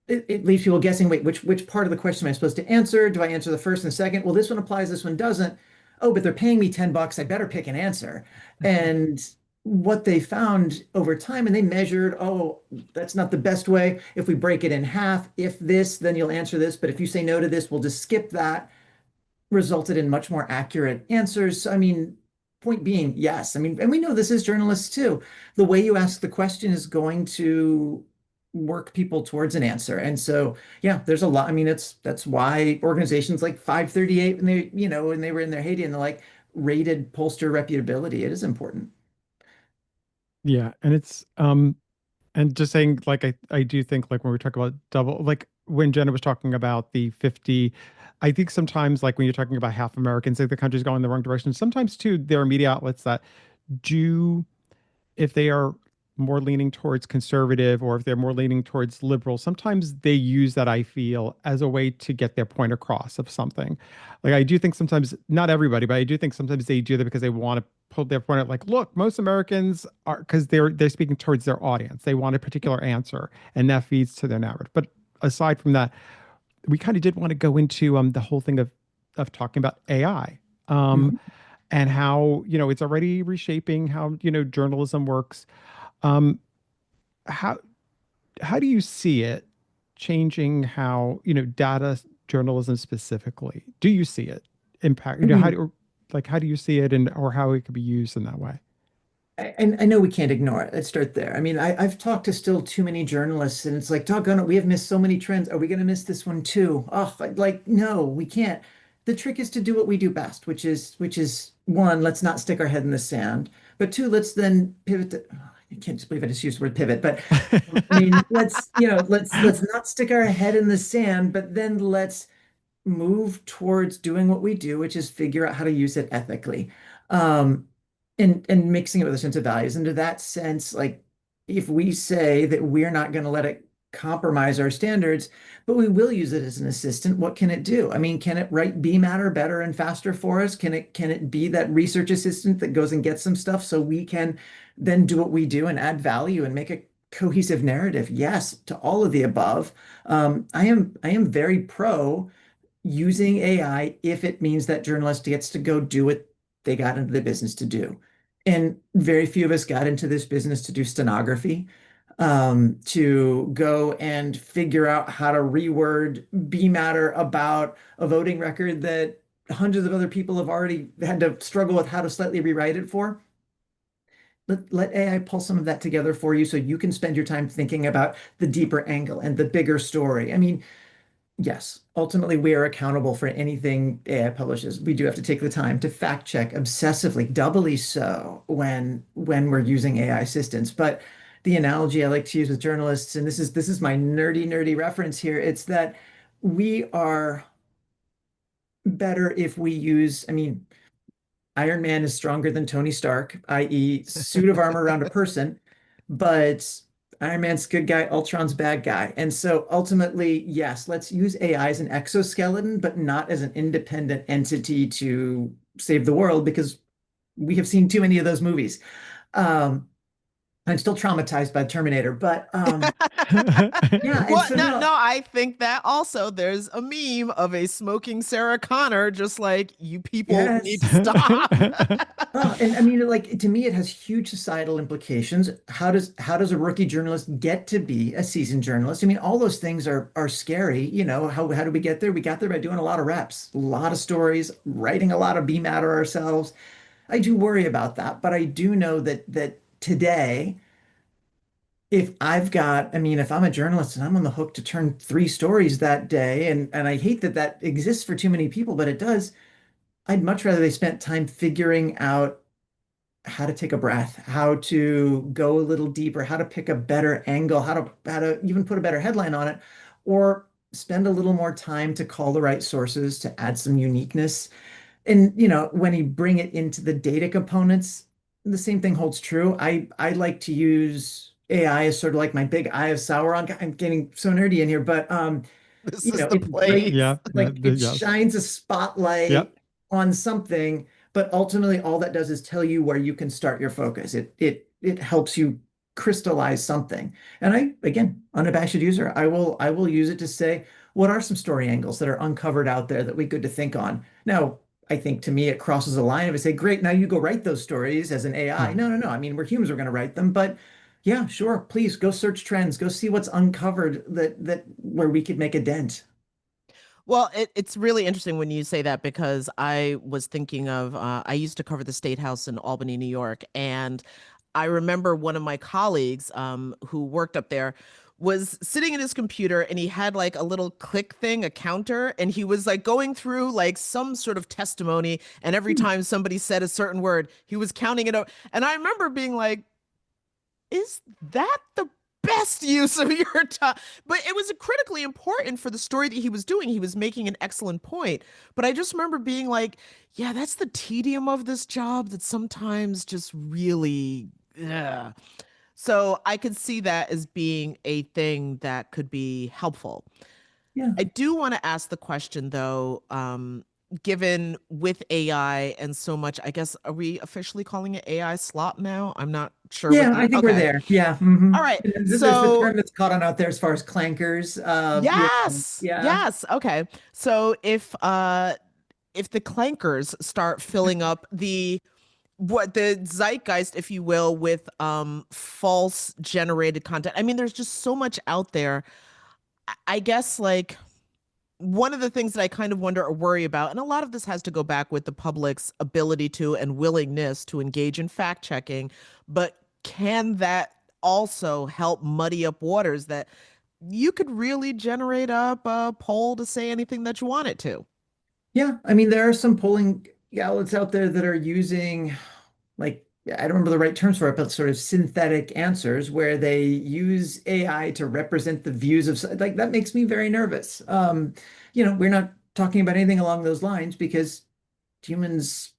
Speaker 3: it leaves people guessing, wait, which part of the question am I supposed to answer? Do I answer the first and second? Well, this one applies, this one doesn't. Oh, but they're paying me $10. I better pick an answer. And what they found over time, and they measured, oh, that's not the best way. If we break it in half, if this, then you'll answer this. But if you say no to this, we'll just skip that, resulted in much more accurate answers. I mean, point being, yes. I mean, and we know this as journalists too. The way you ask the question is going to work people towards an answer. And so, yeah, there's a lot. I mean, that's why organizations like 538, when when they were in their heyday and they're like rated pollster reputability, it is important.
Speaker 2: Yeah, and just saying, like, I do think, like, when we talk about double, like when Jenna was talking about the 50, I think sometimes, like, when you're talking about half Americans, like the country's going in the wrong direction. Sometimes too, there are media outlets that do, if they are more leaning towards conservative or if they're more leaning towards liberal, sometimes they use that, I feel, as a way to get their point across of something. Like, I do think sometimes, not everybody, but I do think sometimes they do that because they want to pull their point out. Like, look, most Americans are, because they're speaking towards their audience. They want a particular answer, and that feeds to their narrative. But aside from that, we kind of did want to go into the whole thing of talking about AI. Um,
Speaker 3: Mhm.
Speaker 2: and how, it's already reshaping how, journalism works. Um, how how do you see it changing how, data journalism specifically? Do you see it impact,
Speaker 3: I
Speaker 2: how
Speaker 3: mean,
Speaker 2: do, like, how do you see it, and or how it could be used in that way?
Speaker 3: I know we can't ignore it. Let's start there. I mean, I've talked to still too many journalists, and it's like, doggone it, we have missed so many trends. Are we going to miss this one too? Oh, like, no, we can't. The trick is to do what we do best, which is one, let's not stick our head in the sand. But two, let's then pivot to, oh, I can't just believe I just used the word pivot, but I mean, let's not stick our head in the sand, but then let's move towards doing what we do, which is figure out how to use it ethically. Um, and mixing it with a sense of values. And to that sense, like if we say that we're not going to let it compromise our standards, but we will use it as an assistant, what can it do? I mean, can it write B matter better and faster for us? Can it be that research assistant that goes and gets some stuff so we can then do what we do and add value and make a cohesive narrative? Yes, to all of the above. I am very pro using AI if it means that journalist gets to go do what they got into the business to do. And very few of us got into this business to do stenography, to go and figure out how to reword B matter about a voting record that hundreds of other people have already had to struggle with how to slightly rewrite it for. Let AI pull some of that together for you so you can spend your time thinking about the deeper angle and the bigger story. I mean, yes, ultimately we are accountable for anything AI publishes. We do have to take the time to fact check obsessively, doubly so when we're using AI assistants. But the analogy I like to use with journalists, and this is my nerdy reference here, it's that we are better if we use, I mean, Iron Man is stronger than Tony Stark, i.e., suit of armor around a person, but Iron Man's good guy, Ultron's bad guy. And so ultimately, yes, let's use AI as an exoskeleton, but not as an independent entity to save the world because we have seen too many of those movies. Um, I'm still traumatized by Terminator, but yeah, and
Speaker 1: Well,
Speaker 3: so
Speaker 1: no,
Speaker 3: no,
Speaker 1: no, I think that also there's a meme of a smoking Sarah Connor, just like you people need to
Speaker 3: yes.
Speaker 1: stop.
Speaker 3: Oh, and I mean, like to me, it has huge societal implications. How does a rookie journalist get to be a seasoned journalist? I mean, all those things are scary. You know, how do we get there? We got there by doing a lot of reps, a lot of stories, writing a lot of B matter ourselves. I do worry about that, but I do know that today if I've got, I mean, if I'm a journalist and I'm on the hook to turn three stories that day, and I hate that that exists for too many people, but it does, I'd much rather they spent time figuring out how to take a breath, how to go a little deeper, how to pick a better angle, how to even put a better headline on it, or spend a little more time to call the right sources to add some uniqueness. And when you bring it into the data components, the same thing holds true. I like to use AI as sort of like my big eye of Sauron. I'm getting so nerdy in here, but
Speaker 1: This is the
Speaker 3: it's great.
Speaker 1: place.
Speaker 2: Yeah,
Speaker 3: Like it
Speaker 2: yes.
Speaker 3: shines a
Speaker 2: Yep.
Speaker 3: spotlight on something, but ultimately all that does is tell you where you can start your focus. It helps you crystallize something. And I, again, unabashed user, I will use it to say, what are some story angles that are uncovered out there that we good to think on? Now, I think to me it crosses a line if I say, great, now you go write those stories as an AI.
Speaker 2: Yeah.
Speaker 3: No, no, no. I mean, we're humans, we're going to write them, but yeah, sure. Please go search trends, go see what's uncovered that where we could make a dent.
Speaker 1: Well, it's really interesting when you say that because I was thinking of I used to cover the State House in Albany, New York, and I remember one of my colleagues who worked up there was sitting at his computer and he had like a little click thing, a counter, and he was like going through like some sort of testimony, and every time somebody said a certain word, he was counting it out. And I remember being like, is that the best use of your time? But it was critically important for the story that he was doing. He was making an excellent point. But I just remember being like, yeah, that's the tedium of this job that sometimes just really, yeah. So I could see that as being a thing that could be helpful.
Speaker 3: Yeah.
Speaker 1: I do want to ask the question though, given with AI and so much, I guess, are we officially calling it AI slop now? I'm not sure what
Speaker 3: Yeah,
Speaker 1: the,
Speaker 3: I think we're
Speaker 1: okay.
Speaker 3: there. Yeah.
Speaker 1: All right.
Speaker 3: There's the
Speaker 1: So
Speaker 3: term that's caught on out there as far as clankers.
Speaker 1: yes,
Speaker 3: Yeah.
Speaker 1: yes. Okay. So if the clankers start filling up the what the zeitgeist, if you will, with false generated content. I mean, there's just so much out there. I guess like one of the things that I kind of wonder or worry about, and a lot of this has to go back with the public's ability to and willingness to engage in fact checking, but can that also help muddy up waters that you could really generate up a poll to say anything that you want it to?
Speaker 3: Yeah. I mean, there are some polling outlets out there that are using, like, I don't remember the right terms for it, but sort of synthetic answers where they use AI to represent the views of, like, that makes me very nervous. We're not talking about anything along those lines because humans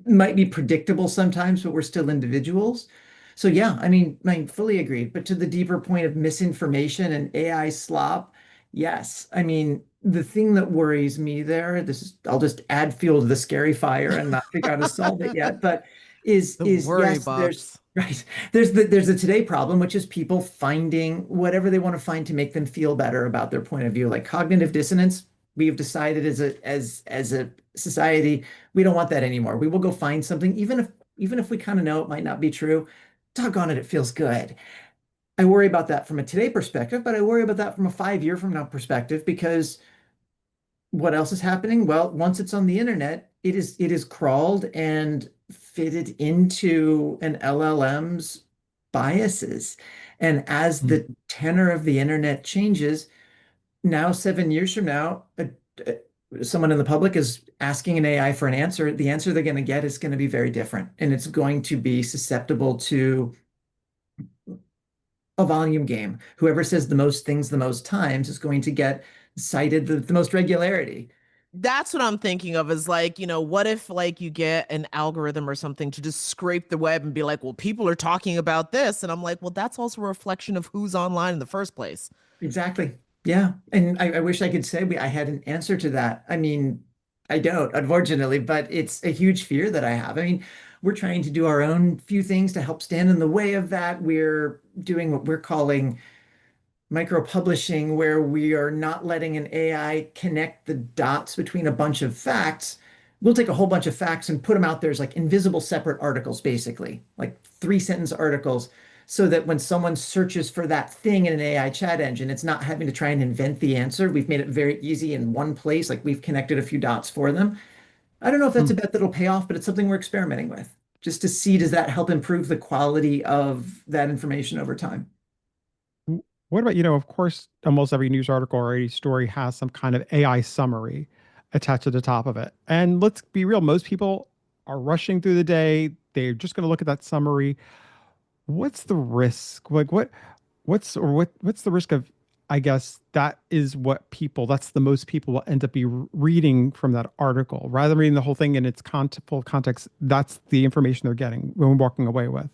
Speaker 3: might be predictable sometimes, but we're still individuals. So yeah, I mean, fully agreed. But to the deeper point of misinformation and AI slop, yes. I mean, the thing that worries me there, this is I'll just add fuel to the scary fire and not figure out how to solve it yet, but
Speaker 1: The
Speaker 3: is
Speaker 1: worry
Speaker 3: yes, there's
Speaker 1: box.
Speaker 3: right. There's a today problem, which is people finding whatever they want to find to make them feel better about their point of view, like cognitive dissonance. We've decided as a society we don't want that anymore. We will go find something, even if we kind of know it might not be true. Doggone it, it feels good. I worry about that from a today perspective, but I worry about that from a 5 year from now perspective because what else is happening? Well, once it's on the internet, it is crawled and fitted into an LLM's biases. And as
Speaker 2: Mm.
Speaker 3: the tenor of the internet changes, now 7 years from now, someone in the public is asking an AI for an answer. The answer they're going to get is going to be very different, and it's going to be susceptible to a volume game. Whoever says the most things the most times is going to get cited the most regularity.
Speaker 1: That's what I'm thinking of is like, what if like you get an algorithm or something to just scrape the web and be like, well, people are talking about this. And I'm like, well, that's also a reflection of who's online in the first place.
Speaker 3: Exactly. Yeah. And I wish I could say I had an answer to that. I mean, I don't, unfortunately, but it's a huge fear that I have. I mean, we're trying to do our own few things to help stand in the way of that. We're doing what we're calling micro publishing, where we are not letting an AI connect the dots between a bunch of facts. We'll take a whole bunch of facts and put them out there as like invisible separate articles, basically, like 3 sentence articles, so that when someone searches for that thing in an AI chat engine, it's not having to try and invent the answer. We've made it very easy in one place, like we've connected a few dots for them. I don't know if that's a
Speaker 2: Mm.
Speaker 3: bet that'll pay off, but it's something we're experimenting with just to see does that help improve the quality of that information over time.
Speaker 2: what about, of course, almost every news article or any story has some kind of AI summary attached to the top of it. And let's be real, most people are rushing through the day. They're just going to look at that summary. What's the risk? Like what's the risk of, I guess that is what people, that's the most people will end up reading from that article rather than reading the whole thing in its full context. That's the information they're getting when we're walking away with.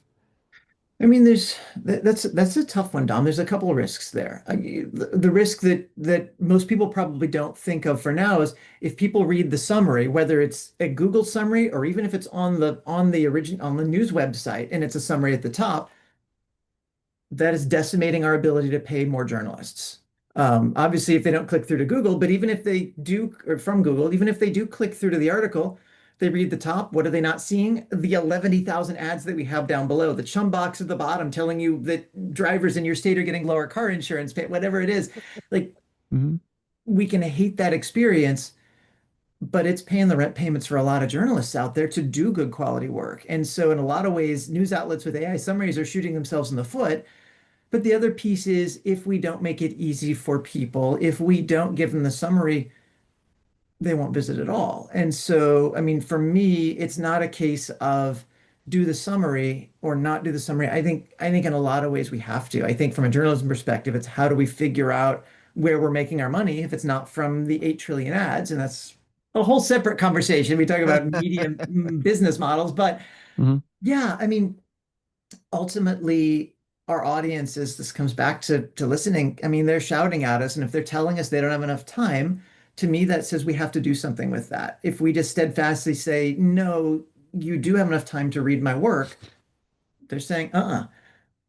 Speaker 3: I mean, that's a tough one, Dom. There's a couple of risks there. The risk that most people probably don't think of for now is if people read the summary, whether it's a Google summary or even if it's on the news website and it's a summary at the top, that is decimating our ability to pay more journalists. Obviously, if they don't click through to Google, but even if they do, or from Google, even if they do click through to the article, they read the top. What are they not seeing? The 11,000 ads that we have down below, the chum box at the bottom telling you that drivers in your state are getting lower car insurance, whatever it is. Like,
Speaker 2: Hmm.
Speaker 3: we can hate that experience, but it's paying the rent payments for a lot of journalists out there to do good quality work. And so, in a lot of ways, news outlets with AI summaries are shooting themselves in the foot. But the other piece is if we don't make it easy for people, if we don't give them the summary, they won't visit at all. And so, I mean, for me, it's not a case of do the summary or not do the summary. I think in a lot of ways we have to. I think from a journalism perspective, it's how do we figure out where we're making our money if it's not from the 8 trillion ads, and that's a whole separate conversation. We talk about media business models, but
Speaker 2: Hmm.
Speaker 3: yeah, I mean, ultimately our audiences, this comes back to listening. I mean, they're shouting at us, and if they're telling us they don't have enough time, to me that says we have to do something with that. If we just steadfastly say no, you do have enough time to read my work, they're saying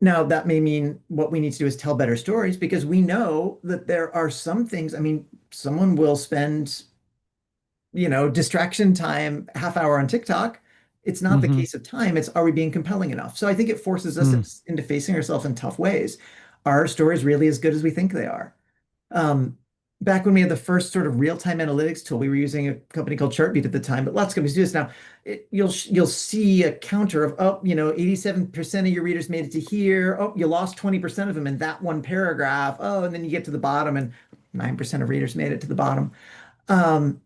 Speaker 3: now that may mean what we need to do is tell better stories, because we know that there are some things. I mean, someone will spend distraction time, half hour on TikTok. It's not the
Speaker 2: Hmm.
Speaker 3: case of time. It's, are we being compelling enough? So I think it forces us
Speaker 2: Mm.
Speaker 3: into facing ourselves in tough ways. Are stories really as good as we think they are? Um, Back when we had the first sort of real-time analytics tool, we were using a company called Chartbeat at the time, but lots of companies do this now. You'll see a counter of, 87% of your readers made it to here. Oh, you lost 20% of them in that one paragraph. Oh, and then you get to the bottom and 9% of readers made it to the bottom. Um,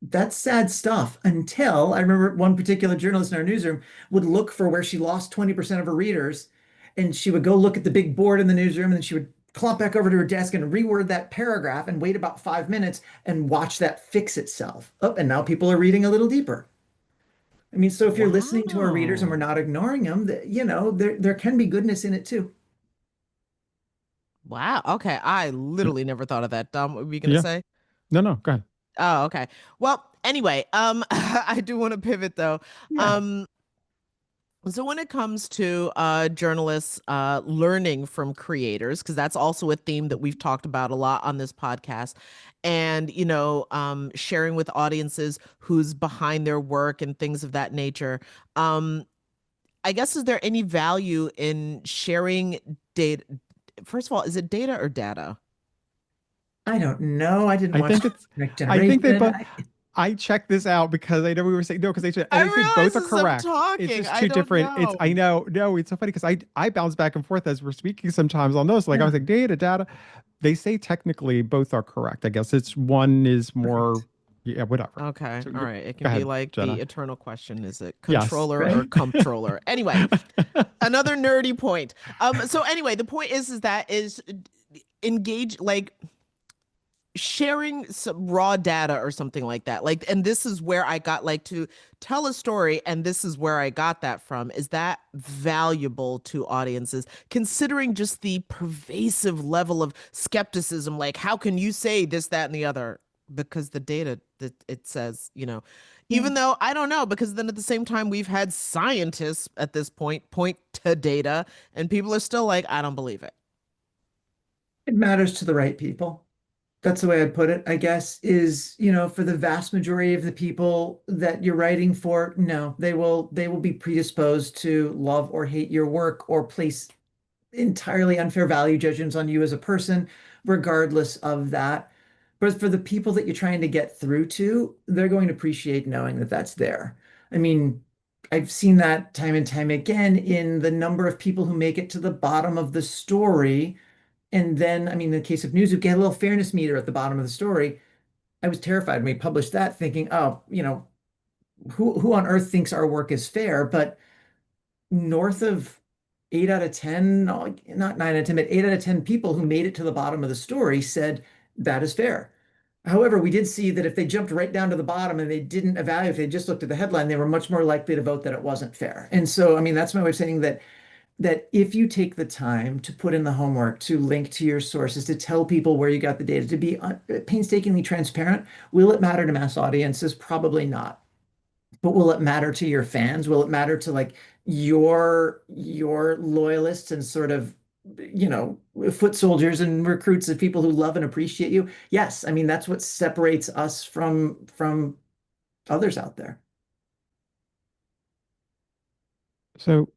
Speaker 3: that's sad stuff, until I remember one particular journalist in our newsroom would look for where she lost 20% of her readers, and she would go look at the big board in the newsroom, and then she would clomp back over to her desk and reword that paragraph and wait about 5 minutes and watch that fix itself. Oh, and now people are reading a little deeper. I mean, so if you're listening to our readers and we're
Speaker 1: Wow.
Speaker 3: not ignoring them, there can be goodness in it too.
Speaker 1: Wow. Okay. I literally never thought of that. What were you gonna
Speaker 2: Yeah.
Speaker 1: say?
Speaker 2: No, no, go ahead.
Speaker 1: Oh, okay. Well, anyway, I do want to pivot though.
Speaker 3: Yeah.
Speaker 1: Um, so when it comes to journalists learning from creators, because that's also a theme that we've talked about a lot on this podcast, and sharing with audiences who's behind their work and things of that nature. Um, I guess, is there any value in sharing data? First of all, is it data or data?
Speaker 3: I don't know. I didn't
Speaker 2: I
Speaker 3: watch
Speaker 2: think it's,
Speaker 3: Next
Speaker 2: I think they
Speaker 3: Generation.
Speaker 2: both, I checked this out because I know we were saying no, because they should, and
Speaker 1: I
Speaker 2: I think both are
Speaker 1: realize as I'm
Speaker 2: correct. It's
Speaker 1: talking,
Speaker 2: just
Speaker 1: I
Speaker 2: two
Speaker 1: don't
Speaker 2: different. I
Speaker 1: know.
Speaker 2: know, no, it's so funny because I bounce back and forth as we're speaking sometimes on those. Like I
Speaker 3: Yeah.
Speaker 2: was like data. They say technically both are correct. I guess it's one is more,
Speaker 3: Perfect.
Speaker 2: yeah, whatever.
Speaker 1: Okay,
Speaker 2: So
Speaker 1: all right. It
Speaker 2: go
Speaker 1: can be
Speaker 2: ahead,
Speaker 1: like the
Speaker 2: Jenna.
Speaker 1: eternal question, is it
Speaker 2: Yes.
Speaker 1: controller or
Speaker 3: Right.
Speaker 1: comptroller? Anyway, another nerdy point. So anyway, the point is that is engage, like sharing some raw data or something like that. Like, and this is where I got, like, to tell a story, and this is where I got that from. Is that valuable to audiences, considering just the pervasive level of skepticism? Like, how can you say this, that, and the other? Because the data that it says,
Speaker 3: Yeah.
Speaker 1: even though I don't know, because then at the same time, we've had scientists at this point to data, and people are still like, I don't believe it.
Speaker 3: It matters to the right people. That's the way I'd put it, I guess, is, for the vast majority of the people that you're writing for, no, they will be predisposed to love or hate your work or place entirely unfair value judgments on you as a person, regardless of that. But for the people that you're trying to get through to, they're going to appreciate knowing that that's there. I mean, I've seen that time and time again in the number of people who make it to the bottom of the story And then, I mean, in the case of news, we get a little fairness meter at the bottom of the story. I was terrified when we published that, thinking, oh, who on earth thinks our work is fair? But north of 8 out of 10, no, not 9 out of 10, but 8 out of 10 people who made it to the bottom of the story said that is fair. However, we did see that if they jumped right down to the bottom and they didn't evaluate, if they just looked at the headline, they were much more likely to vote that it wasn't fair. And so, I mean, that's my way of saying that if you take the time to put in the homework, to link to your sources, to tell people where you got the data, to be painstakingly transparent, will it matter to mass audiences? Probably not. But will it matter to your fans? Will it matter to like your loyalists and sort of, foot soldiers and recruits of people who love and appreciate you? Yes, I mean that's what separates us from others out there.
Speaker 2: So,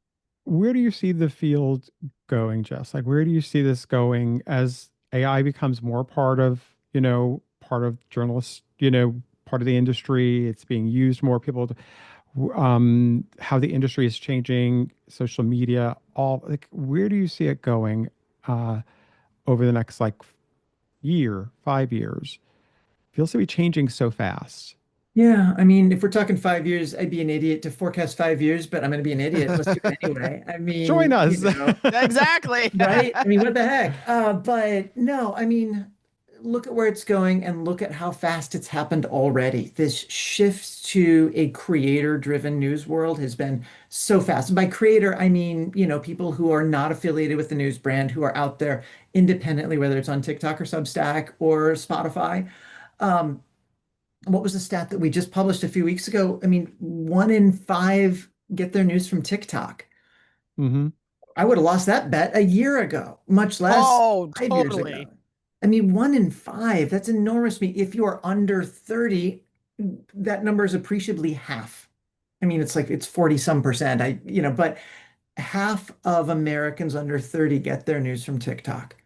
Speaker 2: where do you see the field going, Jess? Like, where do you see this going as AI becomes more part of, part of journalists, part of the industry? It's being used more. How the industry is changing, social media, all like, where do you see it going uh, over the next like year, 5 years? Feels to be changing so fast.
Speaker 3: Yeah, I mean, if we're talking 5 years, I'd be an idiot to forecast 5 years, but I'm going to be an idiot. Let's do it anyway. I
Speaker 2: Join
Speaker 3: mean,
Speaker 2: us.
Speaker 1: Exactly.
Speaker 3: right? I mean, what the heck? But no, I mean, look at where it's going and look at how fast it's happened already. This shift to a creator-driven news world has been so fast. And by creator, I mean, people who are not affiliated with the news brand, who are out there independently, whether it's on TikTok or Substack or Spotify. Um, what was the stat that we just published a few weeks ago? I mean, 1 in 5 get their news from TikTok.
Speaker 2: Hmm.
Speaker 3: I would have lost that bet a year ago, much less
Speaker 1: Oh,
Speaker 3: 5 years ago.
Speaker 1: totally.
Speaker 3: I mean, 1 in 5, that's enormous. If you are under 30, that number is appreciably half. I mean, it's like it's 40 some percent. But half of Americans under 30 get their news from TikTok.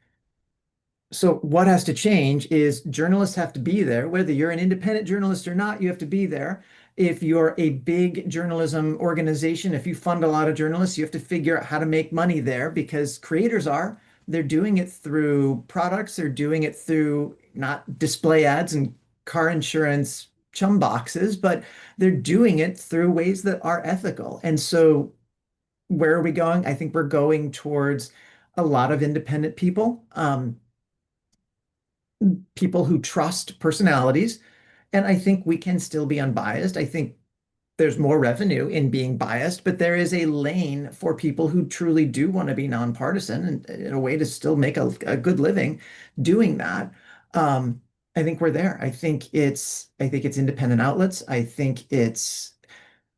Speaker 3: So what has to change is journalists have to be there. Whether you're an independent journalist or not, you have to be there. If you're a big journalism organization, if you fund a lot of journalists, you have to figure out how to make money there because creators are. They're doing it through products. They're doing it through not display ads and car insurance chum boxes, but they're doing it through ways that are ethical. And so where are we going? I think we're going towards a lot of independent people. People who trust personalities. And I think we can still be unbiased. I think there's more revenue in being biased, but there is a lane for people who truly do want to be nonpartisan and in a way to still make a good living doing that. I think we're there. I think it's independent outlets. I think it's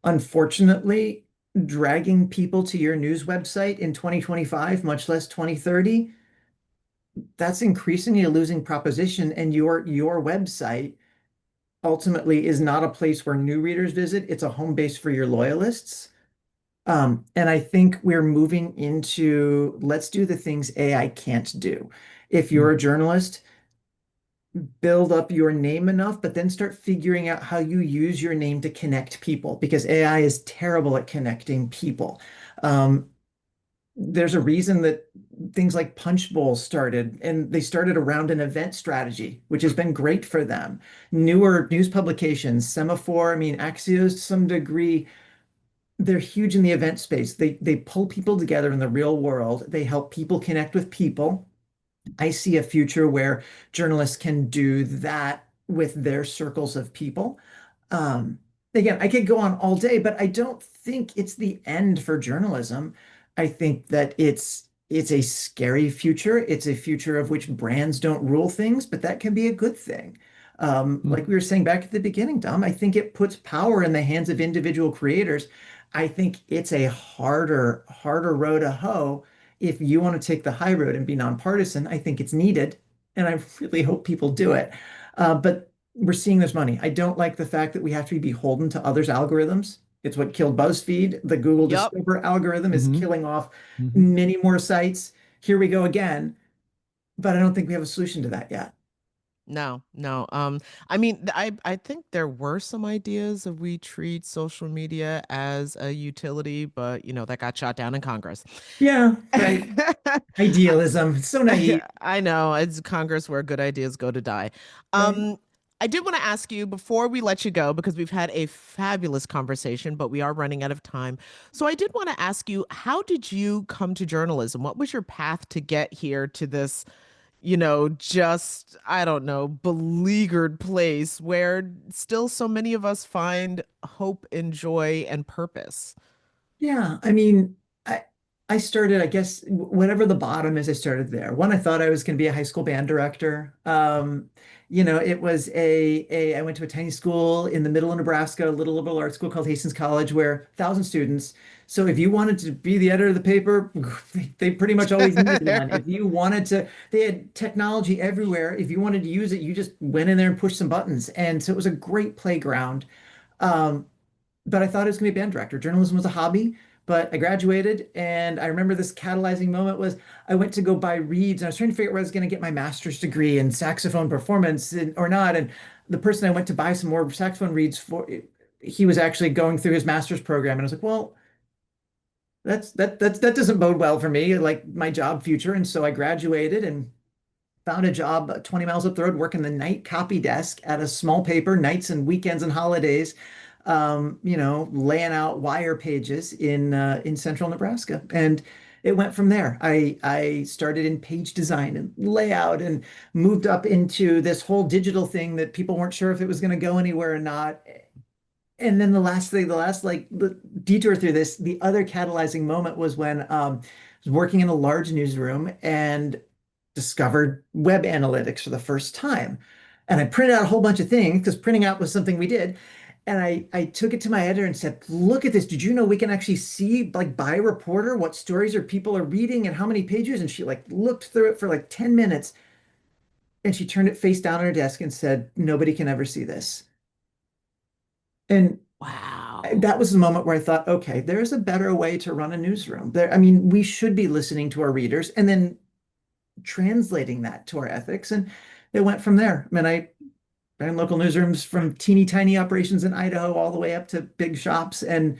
Speaker 3: unfortunately dragging people to your news website in 2025, much less 2030. That's increasingly a losing proposition, and your website ultimately is not a place where new readers visit. It's a home base for your loyalists. And I think we're moving into let's do the things AI can't do. If you're a journalist, build up your name enough, but then start figuring out how you use your name to connect people because AI is terrible at connecting people. Um, there's a reason that things like Punch Bowl started, and they started around an event strategy, which has been great for them. Newer news publications, Semaphore, I mean, Axios to some degree, they're huge in the event space. They pull people together in the real world. They help people connect with people. I see a future where journalists can do that with their circles of people. Um, Again, I could go on all day, but I don't think it's the end for journalism. I think that it's a scary future. It's a future of which brands don't rule things, but that can be a good thing. Like we were saying back at the beginning, Dom, I think it puts power in the hands of individual creators. I think it's a harder road to hoe. If you want to take the high road and be nonpartisan, I think it's needed, and I really hope people do it. But we're seeing this money. I don't like the fact that we have to be beholden to others' algorithms. It's what killed BuzzFeed. The Google
Speaker 1: Yep.
Speaker 3: Discover algorithm is
Speaker 2: Hmm.
Speaker 3: killing off
Speaker 2: Hmm.
Speaker 3: many more sites. Here we go again. But I don't think we have a solution to that yet.
Speaker 1: No, no. I mean, I think there were some ideas of we treat social media as a utility, but that got shot down in Congress.
Speaker 3: Yeah, right. Idealism. It's so naive.
Speaker 1: I know it's Congress where good ideas go to die.
Speaker 3: Right.
Speaker 1: Um, I did want to ask you before we let you go, because we've had a fabulous conversation, but we are running out of time. So I did want to ask you, how did you come to journalism? What was your path to get here to this, just, I don't know, beleaguered place where still so many of us find hope and joy and purpose?
Speaker 3: Yeah, I mean, I started, I guess, whatever the bottom is, I started there. One, I thought I was going to be a high school band director. It was I went to a tiny school in the middle of Nebraska, a little liberal arts school called Hastings College, where 1,000 students. So if you wanted to be the editor of the paper, they pretty much always needed one. If you wanted to, they had technology everywhere. If you wanted to use it, you just went in there and pushed some buttons. And so it was a great playground. Um, but I thought I was going to be a band director. Journalism was a hobby, but I graduated, and I remember this catalyzing moment was I went to go buy reeds, and I was trying to figure out where I was going to get my master's degree in saxophone performance or not. And the person I went to buy some more saxophone reeds for, he was actually going through his master's program, and I was like, well, that doesn't bode well for me, like my job future. And so I graduated and found a job 20 miles up the road working the night copy desk at a small paper, nights and weekends and holidays, laying out wire pages in central Nebraska. And it went from there. I started in page design and layout and moved up into this whole digital thing that people weren't sure if it was going to go anywhere or not. And then the detour through this, the other catalyzing moment was when I was working in a large newsroom and discovered web analytics for the first time. And I printed out a whole bunch of things because printing out was something we did. And I took it to my editor and said, look at this. Did you know we can actually see, like, by reporter, what stories people are reading and how many pages? And she like looked through it for like 10 minutes and she turned it face down on her desk and said, nobody can ever see this. And
Speaker 1: Wow.
Speaker 3: that was the moment where I thought, okay, there's a better way to run a newsroom. I mean, we should be listening to our readers and then translating that to our ethics. And it went from there. I mean, I ran local newsrooms from teeny tiny operations in Idaho all the way up to big shops. And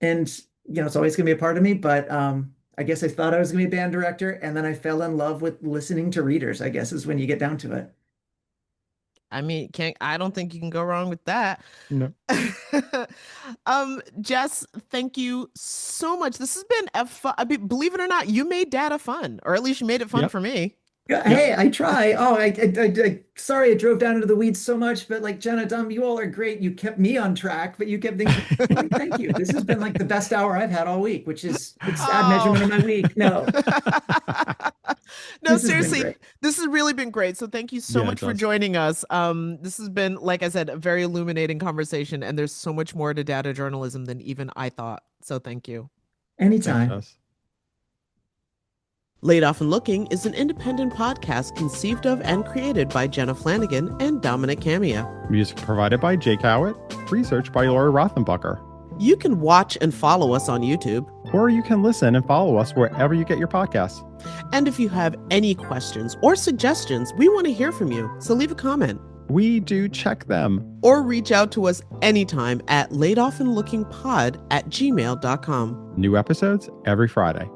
Speaker 3: it's always going to be a part of me. But I guess I thought I was going to be a band director. And then I fell in love with listening to readers, I guess, is when you get down to it.
Speaker 1: I mean, I don't think you can go wrong with that.
Speaker 2: No.
Speaker 1: Jess, thank you so much. This has been a fun, I mean, believe it or not, you made data fun, or at least you made it fun
Speaker 2: Yep.
Speaker 1: for me.
Speaker 3: Yeah,
Speaker 2: Yep.
Speaker 3: hey, I try. Oh, sorry I drove down into the weeds so much, but like Jenna, Dom, you all are great. You kept me on track, but you kept things. Thank you. This has been like the best hour I've had all week, which is a sad measurement
Speaker 1: Oh.
Speaker 3: of my week. No,
Speaker 1: No,
Speaker 3: this has been
Speaker 1: seriously,
Speaker 3: great.
Speaker 1: this has really been great. So thank you so
Speaker 2: Yeah, it
Speaker 1: much for
Speaker 2: does.
Speaker 1: joining us. This has been, like I said, a very illuminating conversation, and there's so much more to data journalism than even I thought. So thank you.
Speaker 2: Thanks,
Speaker 3: Anytime.
Speaker 2: Jess.
Speaker 1: Laid Off and Looking is an independent podcast conceived of and created by Jenna Flanagan and Dominic Camia.
Speaker 2: Music provided by Jake Howitt. Research by Laura Rothenbucker.
Speaker 1: You can watch and follow us on YouTube.
Speaker 2: Or you can listen and follow us wherever you get your podcasts.
Speaker 1: And if you have any questions or suggestions, we want to hear from you. So leave a comment.
Speaker 2: We do check them.
Speaker 1: Or reach out to us anytime at laidofandlookingpod@gmail.com.
Speaker 2: New episodes every Friday.